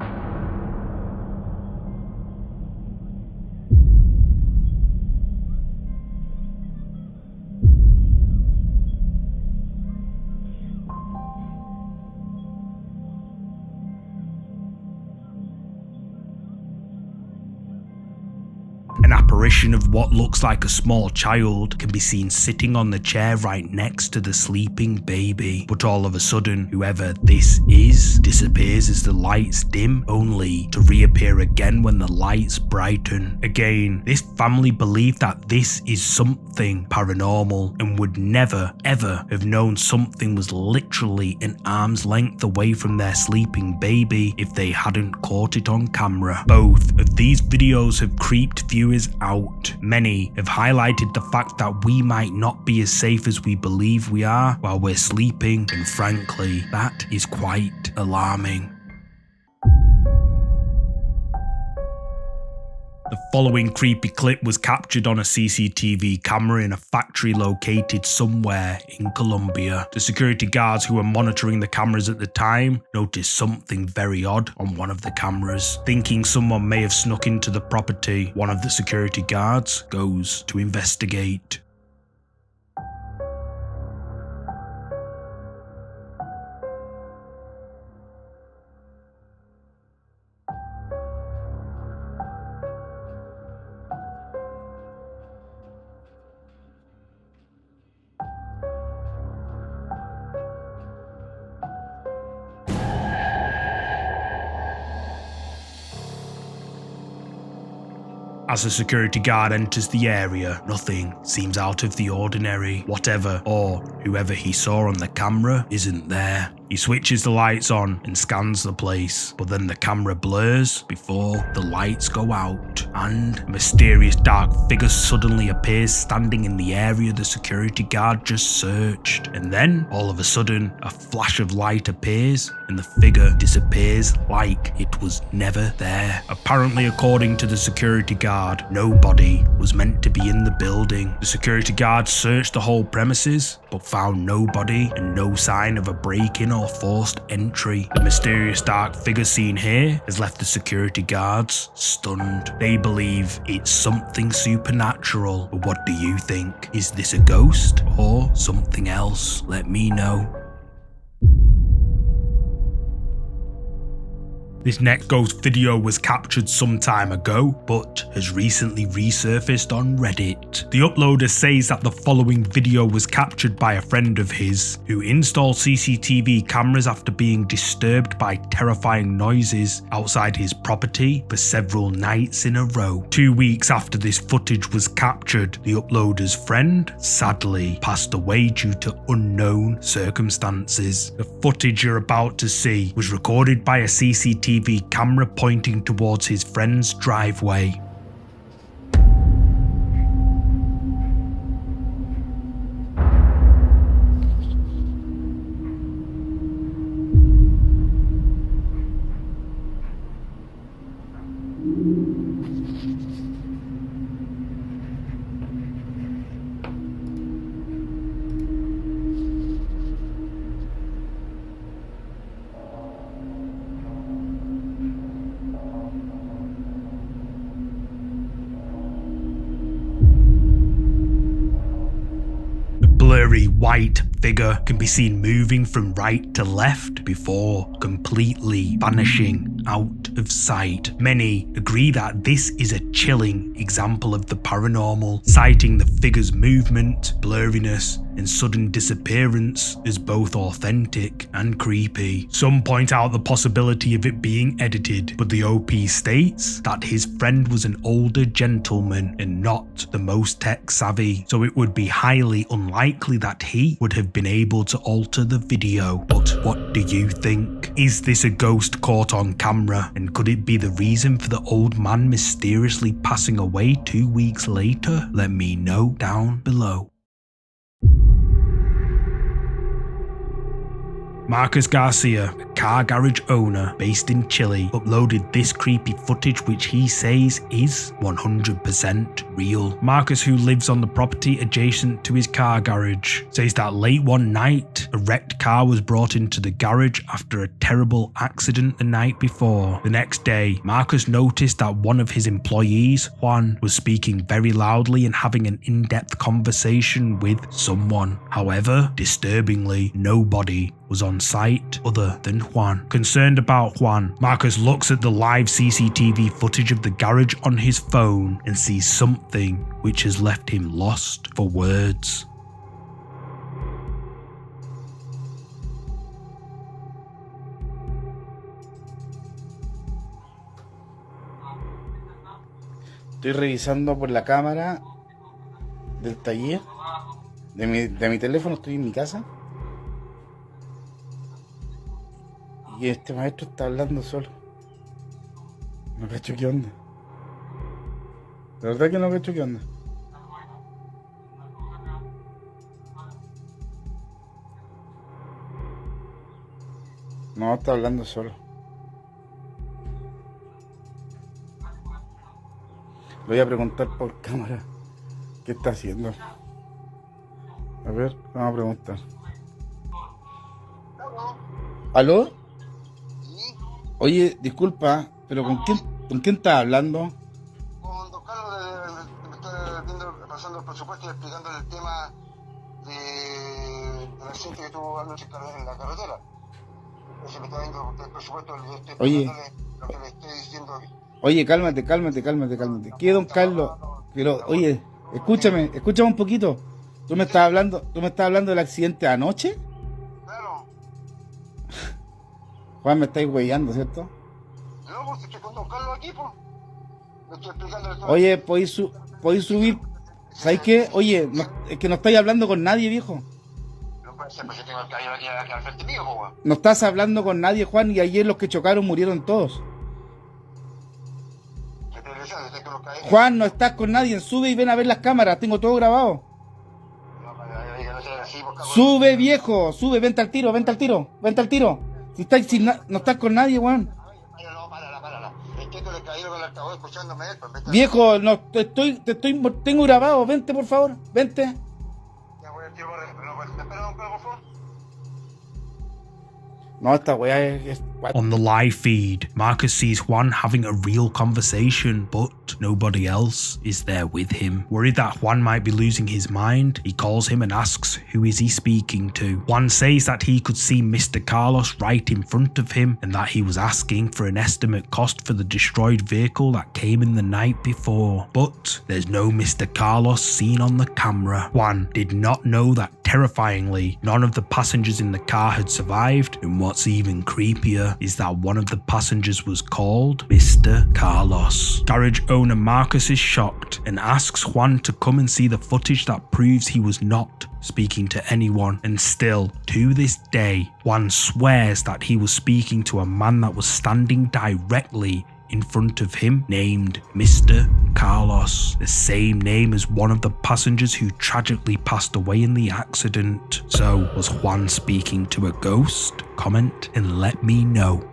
An apparition of what looks like a small child can be seen sitting on the chair right next to the sleeping baby, but all of a sudden, whoever this is disappears as the lights dim, only to reappear again when the lights brighten. Again, this family believe that this is something paranormal and would never ever have known something was literally an arm's length away from their sleeping baby if they hadn't caught it on camera. Both of these videos have creeped viewers out. Many have highlighted the fact that we might not be as safe as we believe we are while we're sleeping, and frankly, that is quite alarming. The following creepy clip was captured on a CCTV camera in a factory located somewhere in Colombia. The security guards who were monitoring the cameras at the time noticed something very odd on one of the cameras. Thinking someone may have snuck into the property, one of the security guards goes to investigate. As a security guard enters the area, nothing seems out of the ordinary. Whatever or whoever he saw on the camera isn't there. He switches the lights on and scans the place, but then the camera blurs before the lights go out, and a mysterious dark figure suddenly appears standing in the area the security guard just searched. And then, all of a sudden, a flash of light appears and the figure disappears like it was never there. Apparently, according to the security guard, nobody was meant to be in the building. The security guard searched the whole premises, but found nobody and no sign of a break-in or forced entry. The mysterious dark figure seen here has left the security guards stunned. They believe it's something supernatural, but what do you think? Is this a ghost or something else? Let me know. This next ghost video was captured some time ago, but has recently resurfaced on Reddit. The uploader says that the following video was captured by a friend of his, who installed CCTV cameras after being disturbed by terrifying noises outside his property for several nights in a row. 2 weeks after this footage was captured, the uploader's friend sadly passed away due to unknown circumstances. The footage you're about to see was recorded by a CCTV camera pointing towards his friend's driveway. Blurry white figure can be seen moving from right to left before completely vanishing out of sight. Many agree that this is a chilling example of the paranormal, citing the figure's movement, blurriness, and sudden disappearance as both authentic and creepy. Some point out the possibility of it being edited, but the OP states that his friend was an older gentleman and not the most tech savvy, so it would be highly unlikely that he would have been able to alter the video. But what do you think? Is this a ghost caught on camera, and could it be the reason for the old man mysteriously passing away 2 weeks later? Let me know down below. Marcus Garcia, a car garage owner based in Chile, uploaded this creepy footage which he says is 100% real. Marcus, who lives on the property adjacent to his car garage, says that late one night, a wrecked car was brought into the garage after a terrible accident the night before. The next day, Marcus noticed that one of his employees, Juan, was speaking very loudly and having an in-depth conversation with someone. However, disturbingly, nobody was on site other than Juan. Concerned about Juan, Marcus looks at the live CCTV footage of the garage on his phone and sees something which has left him lost for words. Estoy revisando por la cámara del taller de mi teléfono, estoy en mi casa. Y este maestro está hablando solo. No cacho qué onda. La verdad que no cacho qué onda. No, está hablando solo. Le voy a preguntar por cámara qué está haciendo. A ver, vamos a preguntar. ¿Aló? Oye, disculpa, pero ¿con quién estás hablando? Con don Carlos, me está pasando el presupuesto y explicándole el tema del accidente que tuvo anoche en la carretera. Entonces me está viendo el presupuesto, le estoy explicándole lo que le estoy diciendo. Oye, cálmate. ¿Qué, don Carlos? Pero, oye, escúchame un poquito. ¿Tú me estás hablando del accidente de anoche? Claro. Juan, me estáis huellando, ¿cierto? No, pues estoy con don Carlos aquí, pues. Le estoy explicando todo. Oye, ¿podéis subir? ¿Sabes qué? Oye, es que no estáis hablando con nadie, viejo. No puede ser, pues yo tengo el caballero aquí al frente mío, pues. No estás hablando con nadie, Juan, y ayer los que chocaron murieron todos. Juan, no estás con nadie, sube y ven a ver las cámaras, tengo todo grabado. Sube, viejo, sube, vente al tiro. Si no estás con nadie, Juan. Viejo, no, tengo grabado, vente por favor, vente. No, esta weá es... On the live feed, Marcus sees Juan having a real conversation, but nobody else is there with him. Worried that Juan might be losing his mind, he calls him and asks who is he speaking to. Juan says that he could see Mr. Carlos right in front of him and that he was asking for an estimate cost for the destroyed vehicle that came in the night before. But there's no Mr. Carlos seen on the camera. Juan did not know that terrifyingly, none of the passengers in the car had survived, and what's even creepier is that one of the passengers was called Mr. Carlos. Garage owner Marcus is shocked and asks Juan to come and see the footage that proves he was not speaking to anyone, and still, to this day, Juan swears that he was speaking to a man that was standing directly in front of him, named Mr. Carlos, the same name as one of the passengers who tragically passed away in the accident. So, was Juan speaking to a ghost? Comment and let me know.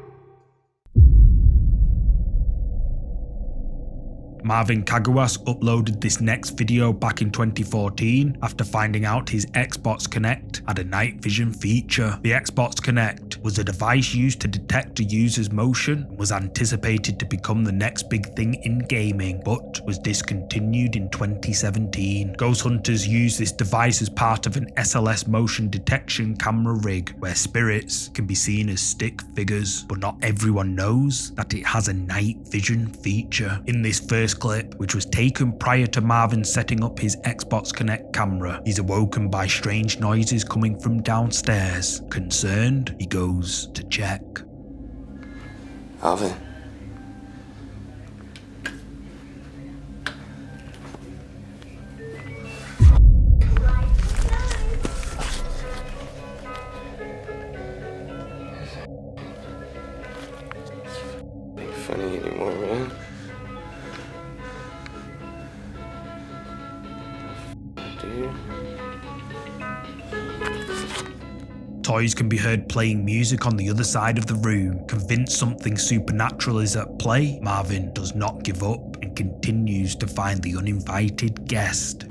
Marvin Caguas uploaded this next video back in 2014 after finding out his Xbox Kinect had a night vision feature. The Xbox Kinect was a device used to detect a user's motion and was anticipated to become the next big thing in gaming, but was discontinued in 2017. Ghost hunters use this device as part of an SLS motion detection camera rig where spirits can be seen as stick figures, but not everyone knows that it has a night vision feature. In this first clip, which was taken prior to Marvin setting up his Xbox Connect camera. He's awoken by strange noises coming from downstairs. Concerned, he goes to check. Alvin. Ain't funny anymore, man. Dude. Toys can be heard playing music on the other side of the room. Convinced something supernatural is at play, Marvin does not give up and continues to find the uninvited guest.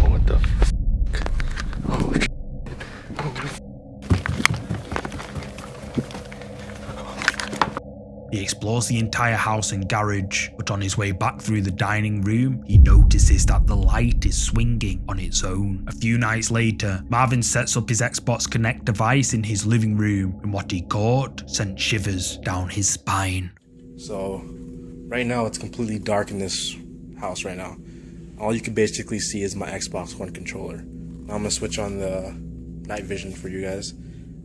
What the f***? Holy shit. He explores the entire house and garage, but on his way back through the dining room, he notices that the light is swinging on its own. A few nights later, Marvin sets up his Xbox Connect device in his living room, and what he caught sent shivers down his spine. So, right now it's completely dark in this house right now. All you can basically see is my Xbox One controller. Now I'm gonna switch on the night vision for you guys.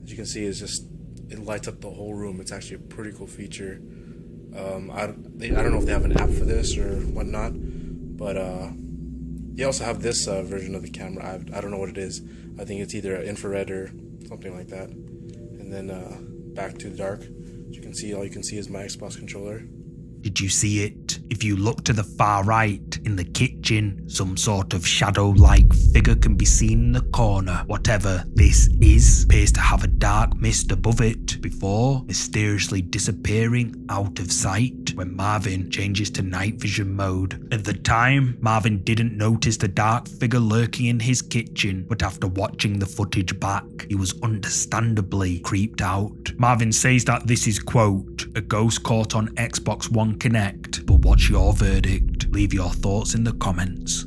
As you can see, it lights up the whole room. It's actually a pretty cool feature. I don't know if they have an app for this or whatnot, but they also have this version of the camera. I don't know what it is. I think it's either infrared or something like that. And then back to the dark. As you can see, all you can see is my Xbox controller. Did you see it? If you look to the far right, in the kitchen, some sort of shadow-like figure can be seen in the corner. Whatever this is appears to have a dark mist above it before mysteriously disappearing out of sight when Marvin changes to night vision mode. At the time, Marvin didn't notice the dark figure lurking in his kitchen, but after watching the footage back, he was understandably creeped out. Marvin says that this is, quote, a ghost caught on Xbox One Connect, but what's your verdict? Leave your thoughts in the comments.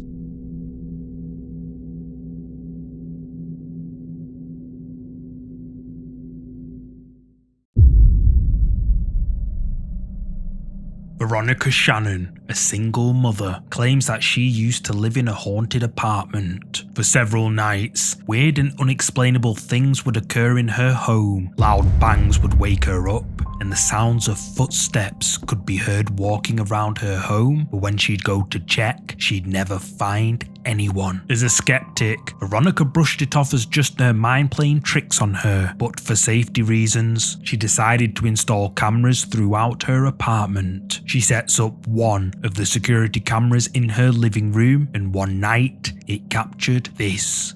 Veronica Shannon, a single mother, claims that she used to live in a haunted apartment. For several nights, weird and unexplainable things would occur in her home. Loud bangs would wake her up, and the sounds of footsteps could be heard walking around her home, but when she'd go to check, she'd never find anyone. As a skeptic, Veronica brushed it off as just her mind playing tricks on her, but for safety reasons, she decided to install cameras throughout her apartment. She sets up one of the security cameras in her living room, and one night, it captured this.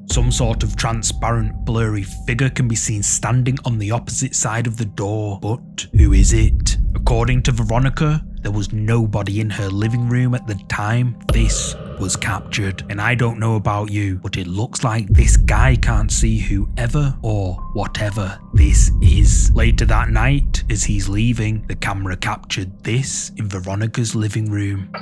Some sort of transparent, blurry figure can be seen standing on the opposite side of the door, but who is it? According to Veronica, there was nobody in her living room at the time this was captured. And I don't know about you, but it looks like this guy can't see whoever or whatever this is. Later that night, as he's leaving, the camera captured this in Veronica's living room.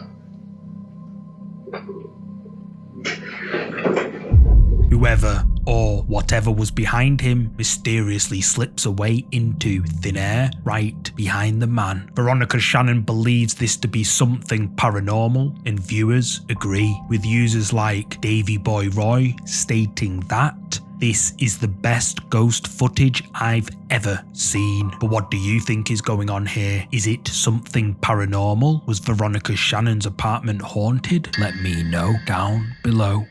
Whoever or whatever was behind him mysteriously slips away into thin air right behind the man. Veronica Shannon believes this to be something paranormal, and viewers agree, with users like Davey Boy Roy stating that this is the best ghost footage I've ever seen. But what do you think is going on here? Is it something paranormal? Was Veronica Shannon's apartment haunted? Let me know down below.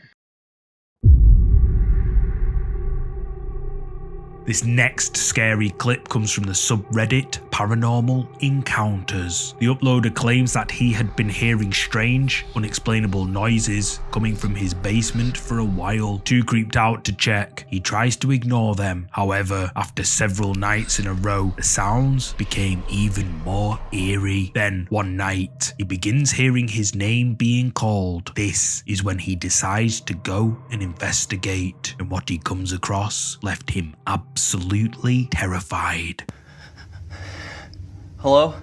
This next scary clip comes from the subreddit paranormal encounters. The uploader claims that he had been hearing strange, unexplainable noises coming from his basement for a while. Too creeped out to check, he tries to ignore them. However, after several nights in a row, the sounds became even more eerie. Then, one night, he begins hearing his name being called. This is when he decides to go and investigate, and what he comes across left him absolutely terrified. Hello?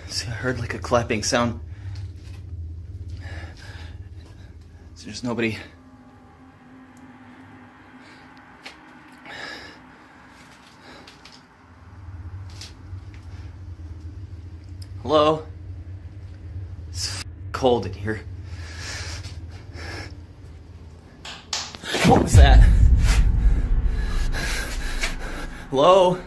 See, I heard like a clapping sound. So there's nobody. Hello? It's cold in here. What was that? Hello?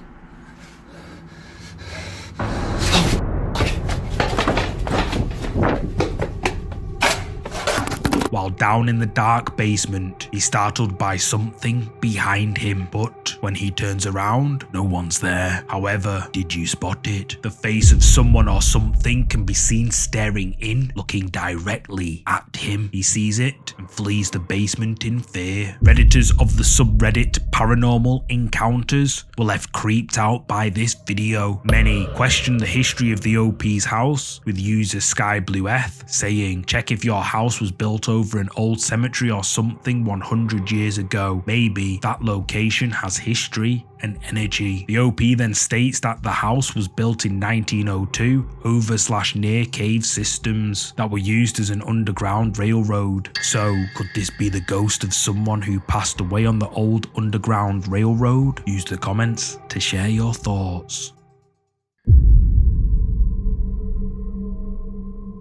While down in the dark basement, he's startled by something behind him, but when he turns around, no one's there. However, did you spot it? The face of someone or something can be seen staring in, looking directly at him. He sees it and flees the basement in fear. Redditors of the subreddit Paranormal Encounters were left creeped out by this video. Many question the history of the OP's house, with user SkyBlueEth saying, check if your house was built over an old cemetery or something 100 years ago. Maybe that location has history and energy. The OP then states that the house was built in 1902 over/near cave systems that were used as an underground railroad. So could this be the ghost of someone who passed away on the old underground railroad? Use the comments to share your thoughts.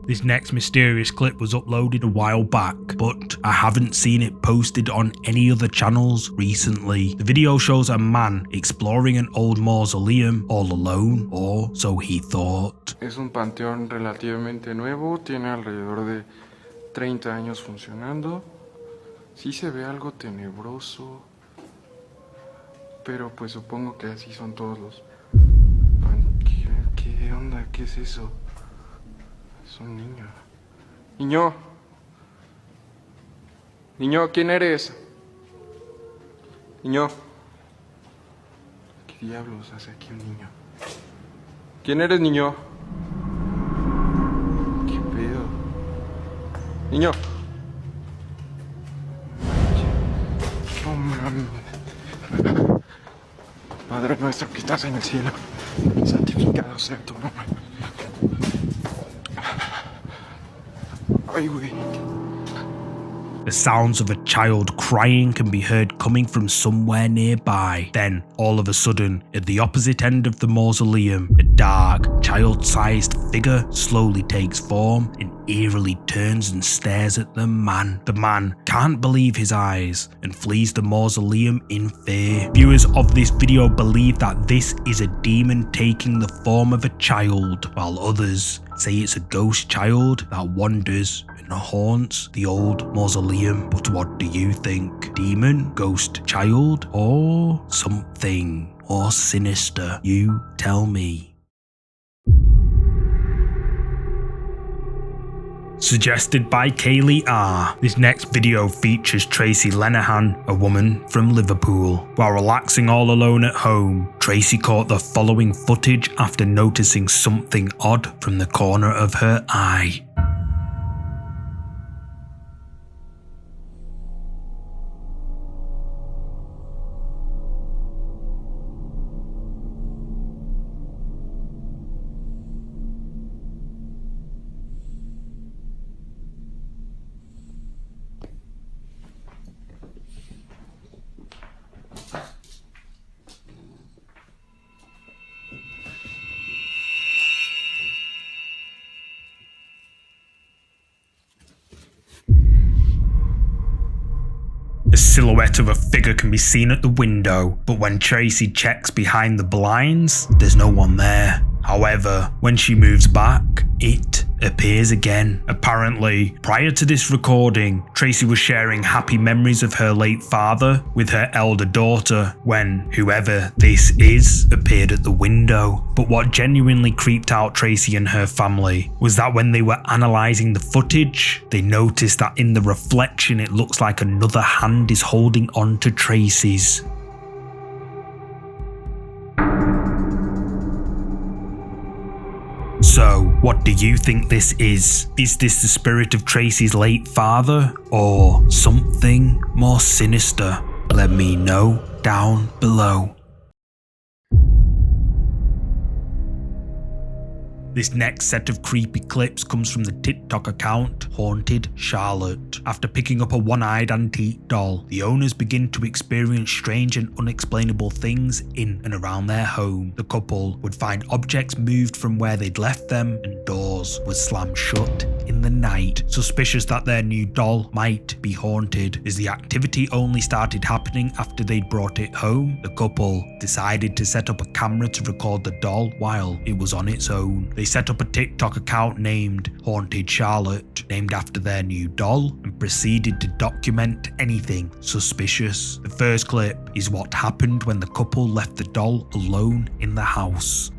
This next mysterious clip was uploaded a while back, but I haven't seen it posted on any other channels recently. The video shows a man exploring an old mausoleum all alone, or so he thought. Es un panteón relativamente nuevo, tiene alrededor de 30 años funcionando. Sí se ve algo tenebroso, pero pues supongo que así son todos los... ¿Qué onda? ¿Qué es eso? Es un niño. Niño. Niño, ¿quién eres? Niño. ¿Qué diablos hace aquí un niño? ¿Quién eres, niño? ¿Qué pedo? Niño. No mames. Padre nuestro que estás en el cielo, santificado sea tu nombre. The sounds of a child crying can be heard coming from somewhere nearby. Then, all of a sudden, at the opposite end of the mausoleum, a dark, child-sized figure slowly takes form and eerily turns and stares at the man. The man can't believe his eyes and flees the mausoleum in fear. Viewers of this video believe that this is a demon taking the form of a child, while others say it's a ghost child that wanders and haunts the old mausoleum. But what do you think? Demon, ghost child, or something more sinister? You tell me. Suggested by Kaylee R. This next video features Tracy Lenehan, a woman from Liverpool. While relaxing all alone at home, Tracy caught the following footage after noticing something odd from the corner of her eye. A silhouette of a figure can be seen at the window, but when Tracy checks behind the blinds, there's no one there. However, when she moves back, it appears again. Apparently, prior to this recording, Tracy was sharing happy memories of her late father with her elder daughter when whoever this is appeared at the window. But what genuinely creeped out Tracy and her family was that when they were analysing the footage, they noticed that in the reflection it looks like another hand is holding on to Tracy's. So, what do you think this is? Is this the spirit of Tracy's late father, or something more sinister? Let me know down below. This next set of creepy clips comes from the TikTok account Haunted Charlotte. After picking up a one-eyed antique doll, the owners begin to experience strange and unexplainable things in and around their home. The couple would find objects moved from where they'd left them, and doors would slam shut in the night. Suspicious that their new doll might be haunted, as the activity only started happening after they'd brought it home, the couple decided to set up a camera to record the doll while it was on its own. They set up a TikTok account named Haunted Charlotte, named after their new doll, and proceeded to document anything suspicious. The first clip is what happened when the couple left the doll alone in the house.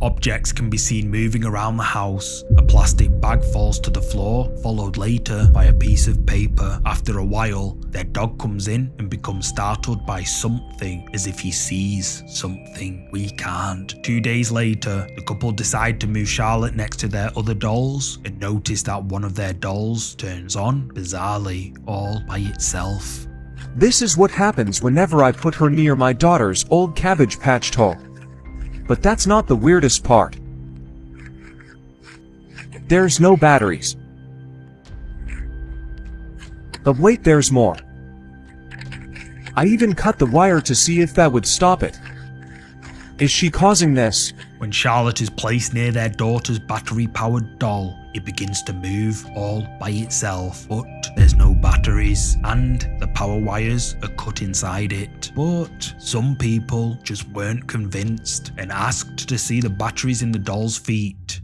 Objects can be seen moving around the house. A plastic bag falls to the floor, followed later by a piece of paper. After a while, their dog comes in and becomes startled by something, as if he sees something we can't. 2 days later, the couple decide to move Charlotte next to their other dolls and notice that one of their dolls turns on, bizarrely, all by itself. This is what happens whenever I put her near my daughter's old Cabbage Patch toy. But that's not the weirdest part. There's no batteries. But wait, there's more. I even cut the wire to see if that would stop it. Is she causing this? When Charlotte is placed near their daughter's battery-powered doll, it begins to move all by itself, but there's no batteries and the power wires are cut inside it. But some people just weren't convinced and asked to see the batteries in the doll's feet.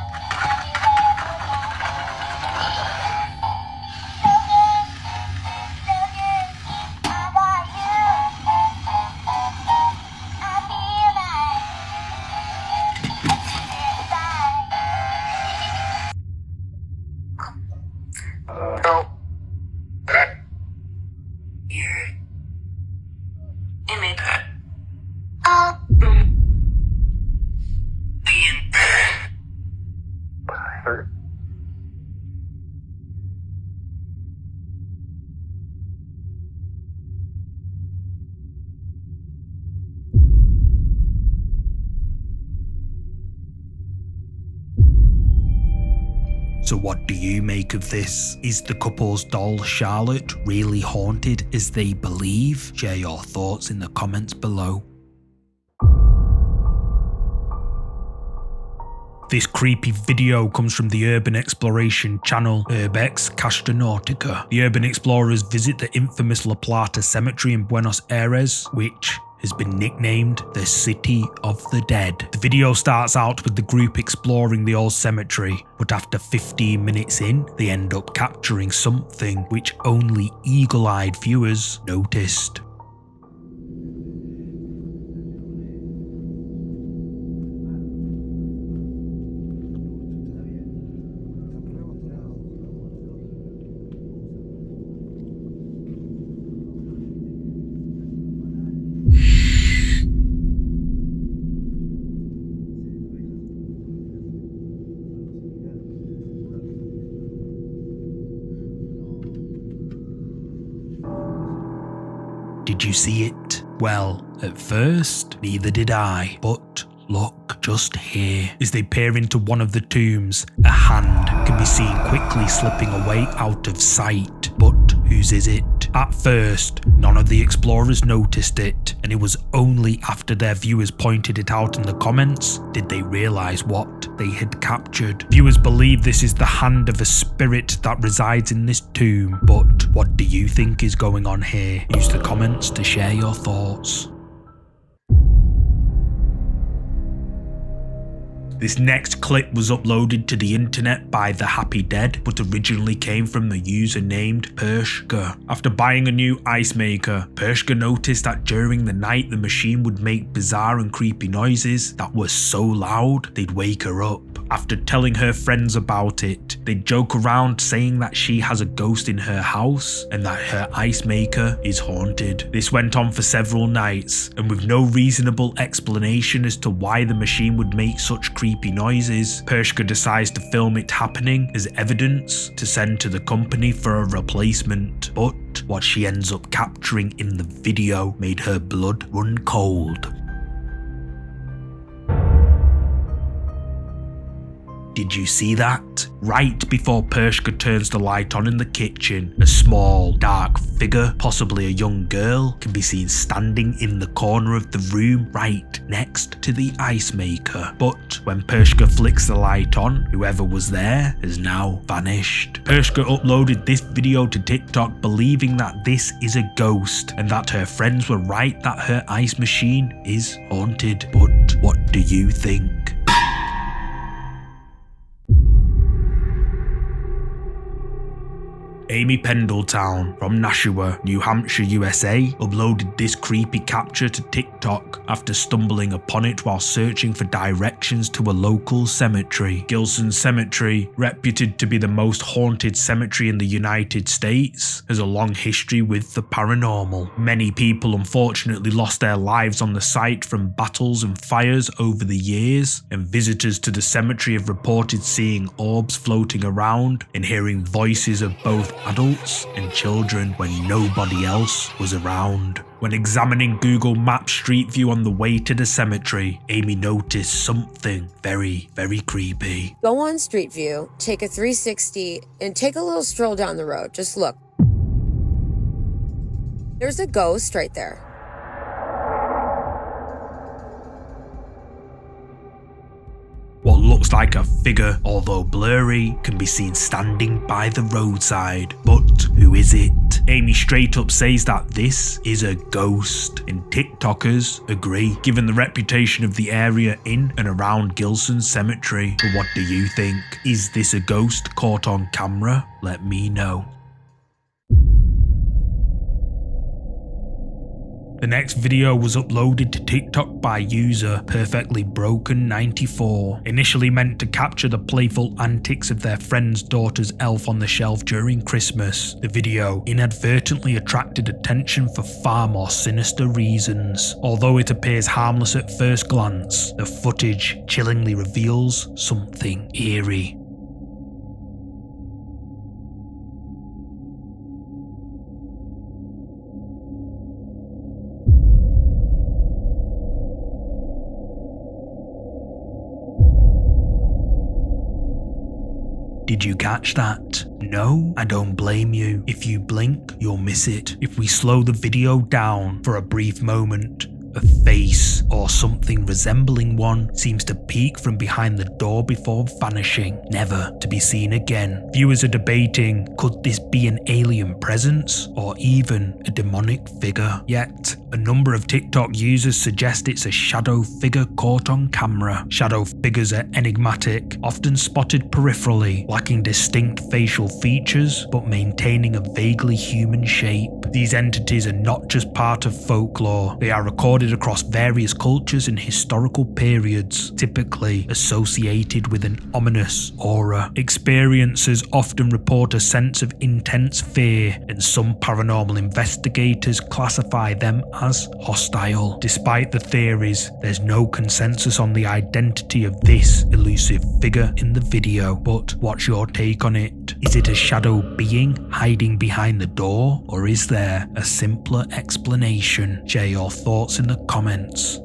So what do you make of this? Is the couple's doll Charlotte really haunted as they believe? Share your thoughts in the comments below. This creepy video comes from the urban exploration channel URBEX HILL. The urban explorers visit the infamous La Plata cemetery in Buenos Aires, which has been nicknamed the City of the Dead. The video starts out with the group exploring the old cemetery, but after 15 minutes in, they end up capturing something which only eagle-eyed viewers noticed. Did you see it? Well, at first, neither did I, but look just here. As they peer into one of the tombs, a hand can be seen quickly slipping away out of sight. But whose is it? said at first none of the explorers noticed it, and it was only after their viewers pointed it out in the comments did they realise what they had captured. Viewers believe this is the hand of a spirit that resides in this tomb, but what do you think is going on here? Use the comments to share your thoughts. This next clip was uploaded to the internet by The Happy Dead, but originally came from the user named Pershka. After buying a new ice maker, Pershka noticed that during the night the machine would make bizarre and creepy noises that were so loud they'd wake her up. After telling her friends about it, they'd joke around saying that she has a ghost in her house and that her ice maker is haunted. This went on for several nights, and with no reasonable explanation as to why the machine would make such creepy noises, Pershka decides to film it happening as evidence to send to the company for a replacement. But what she ends up capturing in the video made her blood run cold. Did you see that? Right before Pershka turns the light on in the kitchen, a small, dark figure, possibly a young girl, can be seen standing in the corner of the room right next to the ice maker. But when Pershka flicks the light on, whoever was there has now vanished. Pershka uploaded this video to TikTok believing that this is a ghost and that her friends were right that her ice machine is haunted. But what do you think? Amy Pendleton from Nashua, New Hampshire, USA, uploaded this creepy capture to TikTok after stumbling upon it while searching for directions to a local cemetery. Gilson Cemetery, reputed to be the most haunted cemetery in the United States, has a long history with the paranormal. Many people unfortunately lost their lives on the site from battles and fires over the years, and visitors to the cemetery have reported seeing orbs floating around and hearing voices of both adults and children when nobody else was around. When examining Google Maps Street View on the way to the cemetery, Amy noticed something very, very creepy. Go on Street View, take a 360, and take a little stroll down the road. Just look. There's a ghost right there. What looks like a figure, although blurry, can be seen standing by the roadside. But who is it? Amy straight up says that this is a ghost, and TikTokers agree, given the reputation of the area in and around Gilson Cemetery. But what do you think? Is this a ghost caught on camera? Let me know. The next video was uploaded to TikTok by user PerfectlyBroken94, initially meant to capture the playful antics of their friend's daughter's elf on the shelf during Christmas. The video inadvertently attracted attention for far more sinister reasons. Although it appears harmless at first glance, the footage chillingly reveals something eerie. Did you catch that? No? I don't blame you. If you blink, you'll miss it. If we slow the video down for a brief moment, a face or something resembling one seems to peek from behind the door before vanishing, never to be seen again. Viewers are debating, could this be an alien presence or even a demonic figure? Yet, a number of TikTok users suggest it's a shadow figure caught on camera. Shadow figures are enigmatic, often spotted peripherally, lacking distinct facial features but maintaining a vaguely human shape. These entities are not just part of folklore, they are recorded across various cultures and historical periods, typically associated with an ominous aura. Experiencers often report a sense of intense fear, and some paranormal investigators classify them as hostile. Despite the theories, there's no consensus on the identity of this elusive figure in the video, but what's your take on it? Is it a shadow being hiding behind the door, or is there a simpler explanation? Share your thoughts in the comments.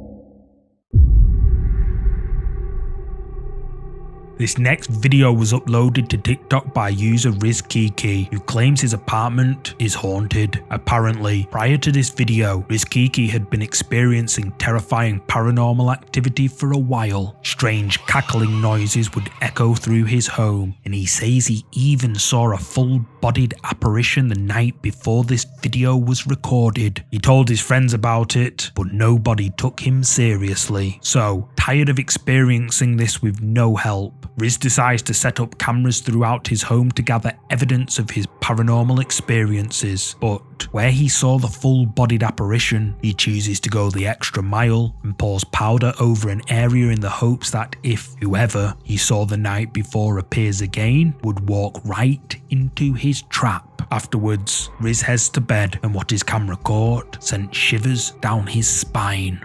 This next video was uploaded to TikTok by user RizKiki, who claims his apartment is haunted. Apparently, prior to this video, RizKiki had been experiencing terrifying paranormal activity for a while. Strange cackling noises would echo through his home, and he says he even saw a full-bodied apparition the night before this video was recorded. He told his friends about it, but nobody took him seriously. So, tired of experiencing this with no help, Riz decides to set up cameras throughout his home to gather evidence of his paranormal experiences. But where he saw the full-bodied apparition, he chooses to go the extra mile and pours powder over an area in the hopes that if whoever he saw the night before appears again, would walk right into his trap. Afterwards, Riz heads to bed, and what his camera caught sent shivers down his spine.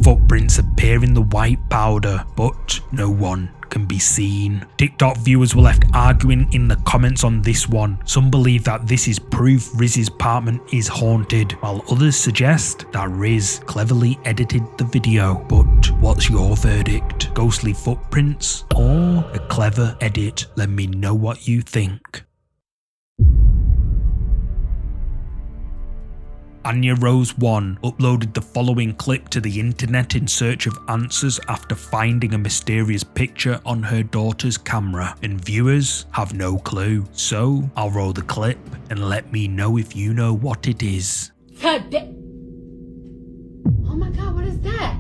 Footprints appear in the white powder, but no one can be seen. TikTok viewers were left arguing in the comments on this one. Some believe that this is proof Riz's apartment is haunted, while others suggest that Riz cleverly edited the video. But what's your verdict? Ghostly footprints or a clever edit? Let me know what you think. Anya Rose 1 uploaded the following clip to the internet in search of answers after finding a mysterious picture on her daughter's camera, and viewers have no clue. So I'll roll the clip and let me know if you know what it is. Oh my god, what is that?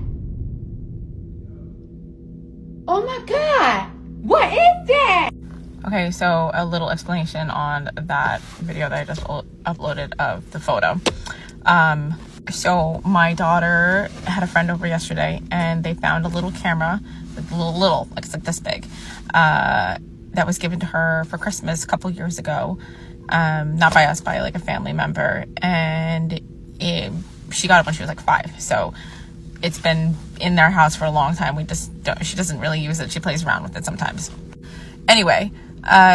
Oh my god, what is that? Okay, so a little explanation on that video that I just uploaded of the photo. So my daughter had a friend over yesterday, and they found a little camera, little, like it's like this big, that was given to her for Christmas a couple years ago. Not by us, by like a family member, and she got it when she was like 5. So it's been in their house for a long time. She doesn't really use it. She plays around with it sometimes. Anyway,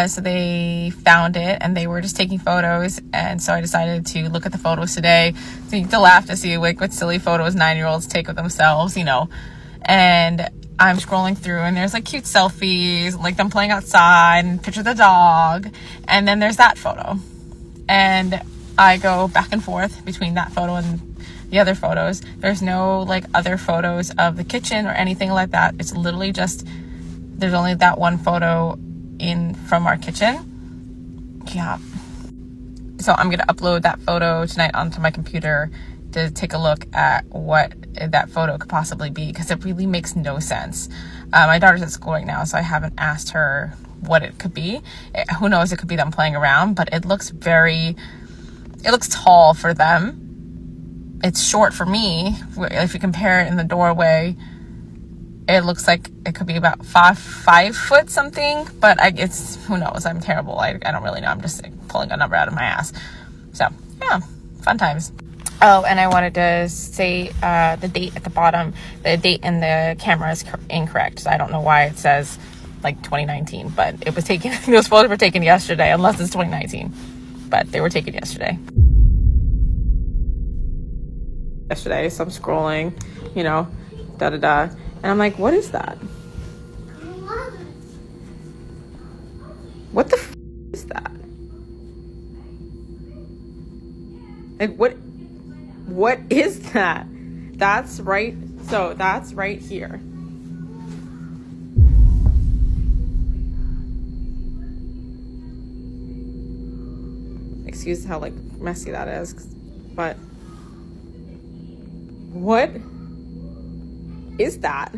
so they found it and they were just taking photos, and so I decided to look at the photos today to laugh to see like what silly photos 9-year-olds take of themselves, you know. And I'm scrolling through and there's like cute selfies, like them playing outside, and picture of the dog, and then there's that photo. And I go back and forth between that photo and the other photos. There's no like other photos of the kitchen or anything like that. It's literally just, there's only that one photo from our kitchen. Yeah. So I'm gonna upload that photo tonight onto my computer to take a look at what that photo could possibly be, because it really makes no sense. My daughter's at school right now, so I haven't asked her what it could be. Who knows, it could be them playing around, but it looks tall for them. It's short for me. If you compare it in the doorway, it looks like it could be about 5 foot something, but who knows? I'm terrible. I don't really know. I'm just like, pulling a number out of my ass. So yeah, fun times. Oh, and I wanted to say the date at the bottom. The date in the camera is incorrect. So I don't know why it says like 2019, but it was taken. Those photos were taken yesterday, unless it's 2019, but they were taken yesterday. So I'm scrolling, you know, and I'm like, what is that? What the f is that? Like, what is that? That's right here. Excuse how like messy that is, but what is that?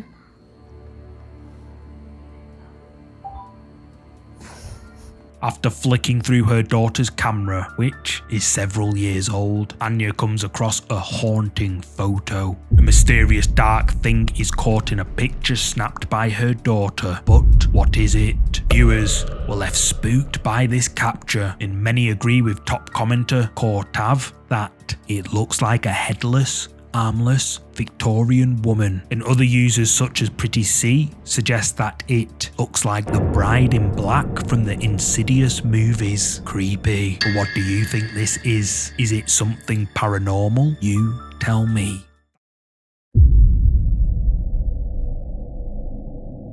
After flicking through her daughter's camera, which is several years old, Anya comes across a haunting photo. A mysterious dark thing is caught in a picture snapped by her daughter, but what is it? Viewers were left spooked by this capture, and many agree with top commenter Cortav that it looks like a headless, armless Victorian woman, and other users such as Pretty C suggest that it looks like the bride in black from the Insidious movies. Creepy. But what do you think this is? Is it something paranormal? You tell me.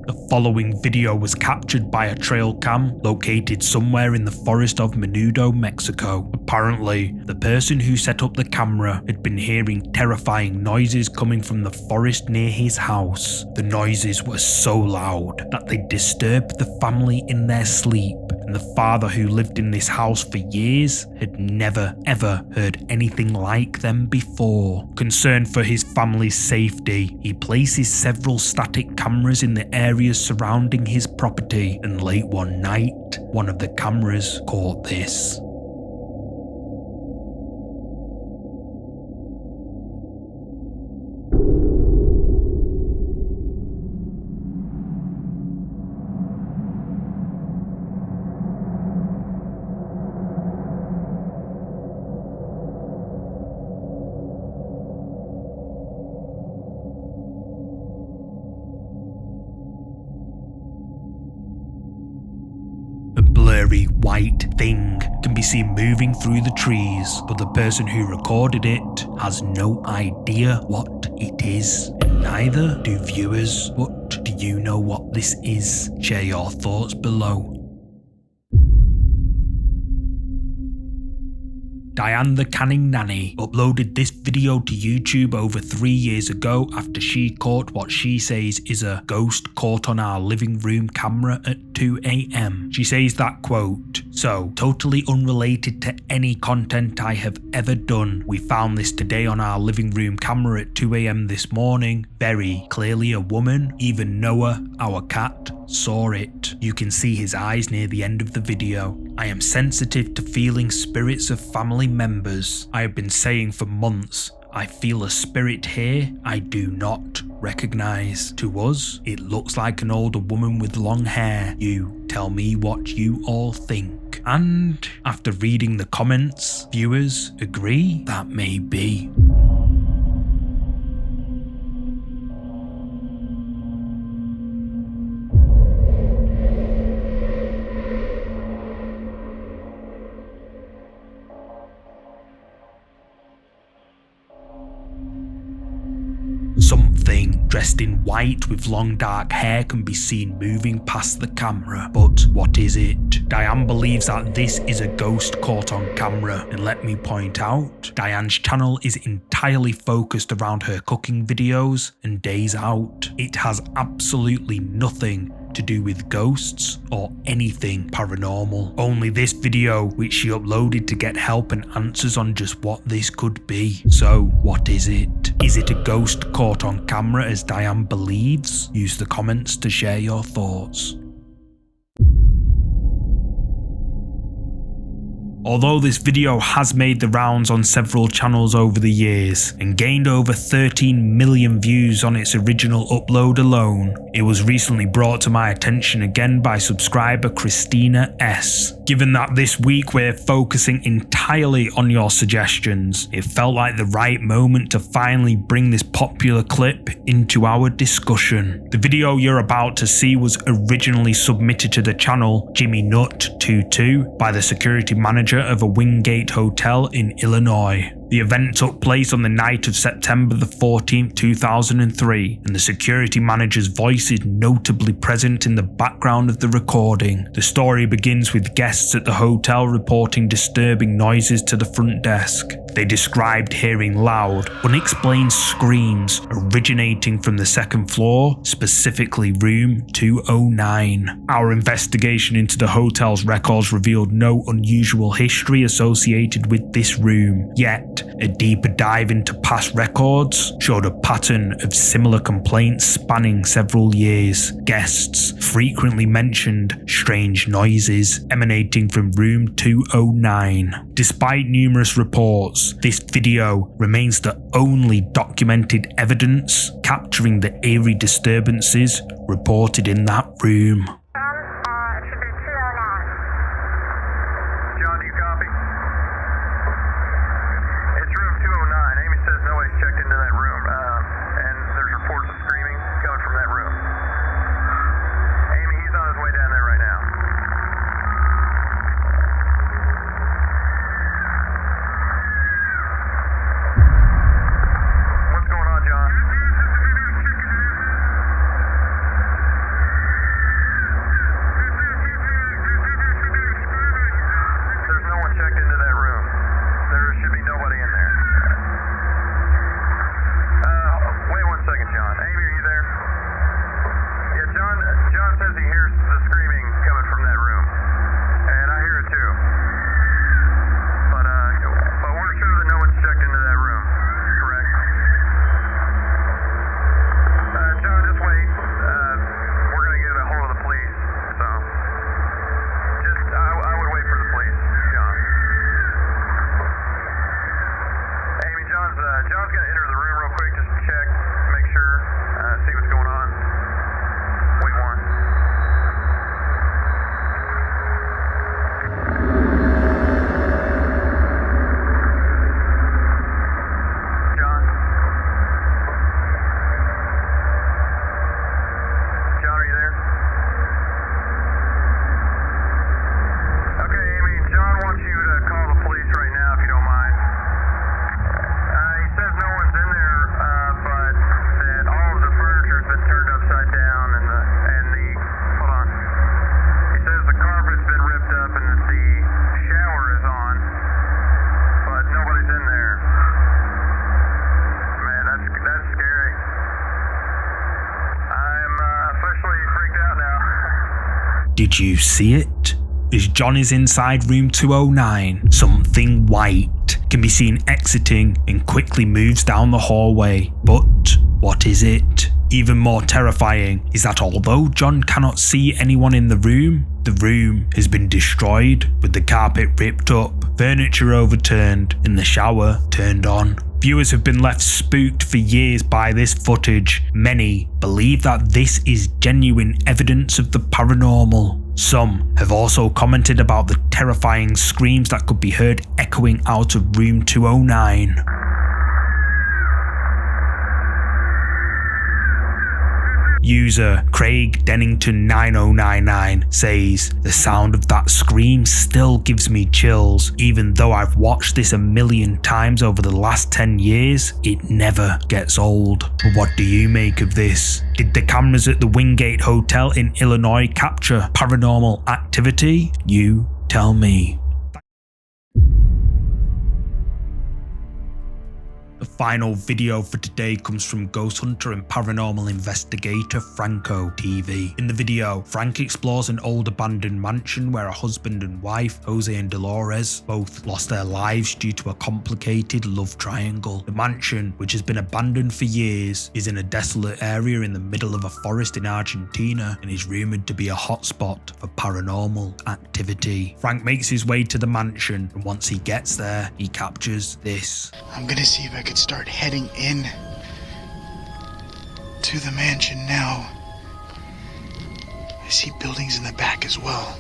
The following video was captured by a trail cam located somewhere in the forest of Menudo, Mexico. Apparently, the person who set up the camera had been hearing terrifying noises coming from the forest near his house. The noises were so loud that they disturbed the family in their sleep, and the father who lived in this house for years had never ever heard anything like them before. Concerned for his family's safety, he places several static cameras in the areas surrounding his property, and late one night, one of the cameras caught this. Blurry white thing can be seen moving through the trees, but the person who recorded it has no idea what it is, and neither do viewers. But do you know what this is? Share your thoughts below. Diane the Canning Nanny uploaded this video to YouTube over 3 years ago after she caught what she says is a ghost caught on our living room camera at 2 AM. She says that, quote, "So, totally unrelated to any content I have ever done. We found this today on our living room camera at 2 AM this morning. Very clearly a woman. Even Noah, our cat, saw it. You can see his eyes near the end of the video. I am sensitive to feeling spirits of family members. I have been saying for months, I feel a spirit here I do not recognize. To us, it looks like an older woman with long hair. You tell me what you all think." And after reading the comments, viewers agree that may be. Something dressed in white with long dark hair can be seen moving past the camera, but what is it? Diane believes that this is a ghost caught on camera, and let me point out, Diane's channel is entirely focused around her cooking videos and days out. It has absolutely nothing to do with ghosts or anything paranormal. Only this video, which she uploaded to get help and answers on just what this could be. So, what is it? Is it a ghost caught on camera as Diane believes? Use the comments to share your thoughts. Although this video has made the rounds on several channels over the years and gained over 13 million views on its original upload alone, it was recently brought to my attention again by subscriber Christina S. Given that this week we're focusing entirely on your suggestions, it felt like the right moment to finally bring this popular clip into our discussion. The video you're about to see was originally submitted to the channel Jimmy Nut 22 by the security manager of a Wingate hotel in Illinois. The event took place on the night of September the 14th, 2003, and the security manager's voice is notably present in the background of the recording. The story begins with guests at the hotel reporting disturbing noises to the front desk. They described hearing loud, unexplained screams originating from the second floor, specifically room 209. Our investigation into the hotel's records revealed no unusual history associated with this room, yet a deeper dive into past records showed a pattern of similar complaints spanning several years. Guests frequently mentioned strange noises emanating from room 209. Despite numerous reports, this video remains the only documented evidence capturing the eerie disturbances reported in that room. Did you see it? As John is inside room 209, something white can be seen exiting and quickly moves down the hallway. But what is it? Even more terrifying is that although John cannot see anyone in the room has been destroyed, with the carpet ripped up, furniture overturned, and the shower turned on. Viewers have been left spooked for years by this footage. Many believe that this is genuine evidence of the paranormal. Some have also commented about the terrifying screams that could be heard echoing out of room 209. User Craig Dennington 9099 says, the sound of that scream still gives me chills. Even though I've watched this a million times over the last 10 years, it never gets old. But what do you make of this? Did the cameras at the Wingate Hotel in Illinois capture paranormal activity? You tell me. The final video for today comes from ghost hunter and paranormal investigator Franco TV. In the video, Frank explores an old abandoned mansion where a husband and wife, Jose and Dolores, both lost their lives due to a complicated love triangle. The mansion, which has been abandoned for years, is in a desolate area in the middle of a forest in Argentina and is rumoured to be a hotspot for paranormal activity. Frank makes his way to the mansion, and once he gets there, he captures this. I'm gonna see if I could start heading in to the mansion now. I see buildings in the back as well.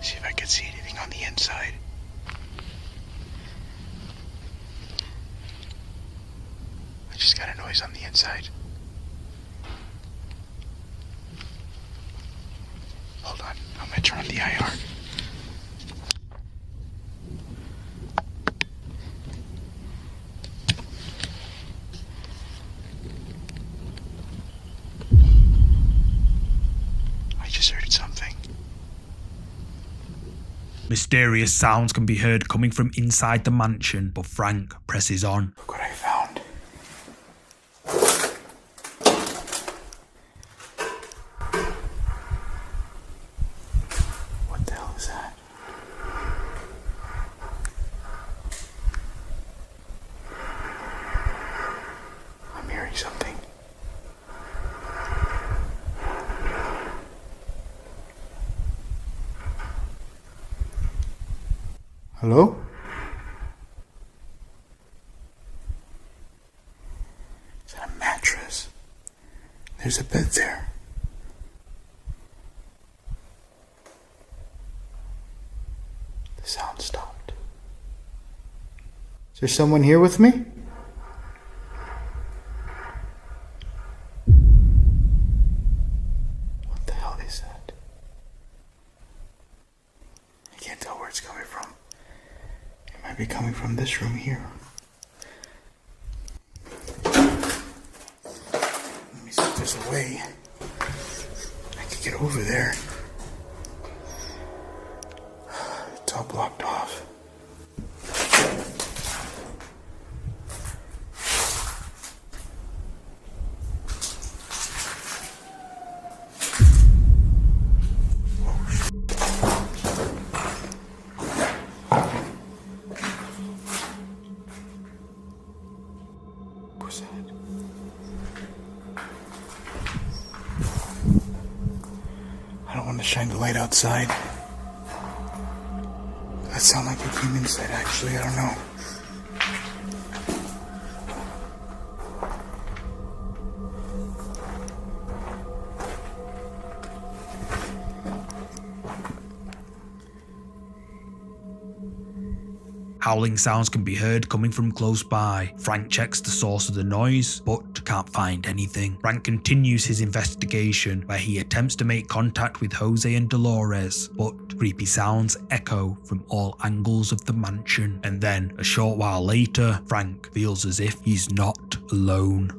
See if I can see anything on the inside. I just got a noise on the inside. Hold on, I'm gonna turn on the IR. I just heard something. Mysterious sounds can be heard coming from inside the mansion, but Frank presses on. Look what I found. What the hell is that? I'm hearing something. Hello? Is that a mattress? There's a bed there. The sound stopped. Is there someone here with me? What the hell is that? I can't tell where it's coming from. It might be coming from this room here. Let me see if there's a way I could get over there. It's all blocked off. What's that? I don't want to shine the light outside. That sounded like it came inside, actually. I don't know. Howling sounds can be heard coming from close by. Frank checks the source of the noise, but can't find anything. Frank continues his investigation, where he attempts to make contact with Jose and Dolores, but creepy sounds echo from all angles of the mansion. And then, a short while later, Frank feels as if he's not alone.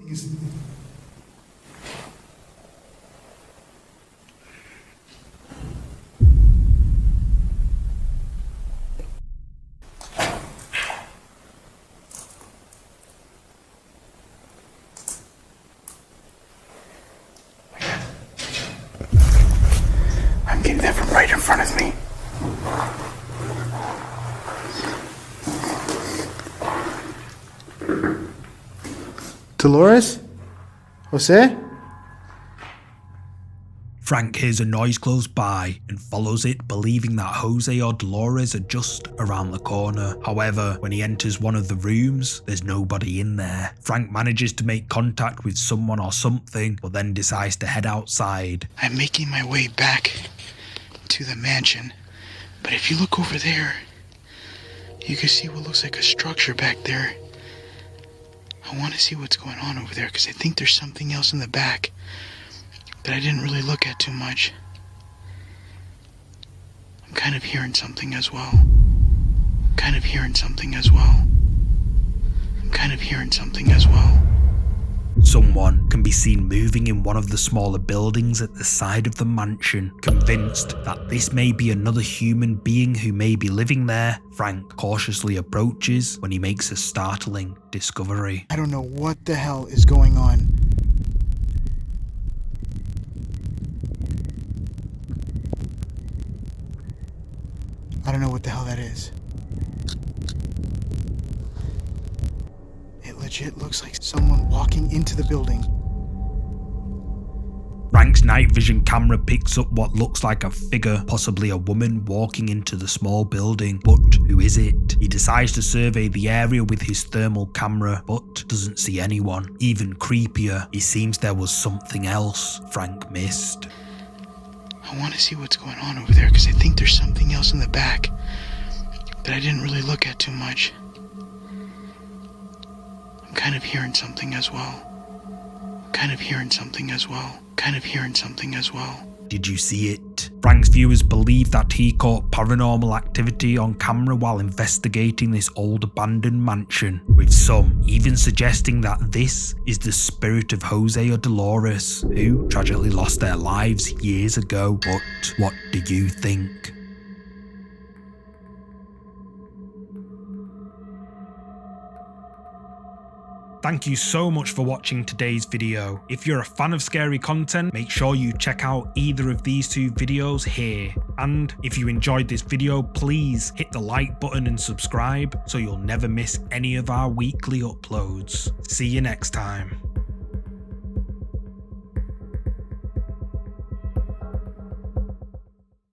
Dolores? Jose? Frank hears a noise close by and follows it, believing that Jose or Dolores are just around the corner. However, when he enters one of the rooms, there's nobody in there. Frank manages to make contact with someone or something, but then decides to head outside. I'm making my way back to the mansion, but if you look over there, you can see what looks like a structure back there. I want to see what's going on over there because I think there's something else in the back that I didn't really look at too much. I'm kind of hearing something as well. I'm kind of hearing something as well. I'm kind of hearing something as well. Someone can be seen moving in one of the smaller buildings at the side of the mansion. Convinced that this may be another human being who may be living there, Frank cautiously approaches when he makes a startling discovery. I don't know what the hell is going on. I don't know what the hell that is. It legit looks like someone walking into the building. Frank's night vision camera picks up what looks like a figure, possibly a woman, walking into the small building. But who is it? He decides to survey the area with his thermal camera, but doesn't see anyone. Even creepier, it seems there was something else Frank missed. I want to see what's going on over there because I think there's something else in the back that I didn't really look at too much. I'm kind of hearing something as well. Kind of hearing something as well. Kind of hearing something as well. Did you see it? Frank's viewers believe that he caught paranormal activity on camera while investigating this old abandoned mansion, with some even suggesting that this is the spirit of Jose or Dolores, who tragically lost their lives years ago. But what do you think? Thank you so much for watching today's video. If you're a fan of scary content, make sure you check out either of these two videos here. And if you enjoyed this video, please hit the like button and subscribe so you'll never miss any of our weekly uploads. See you next time.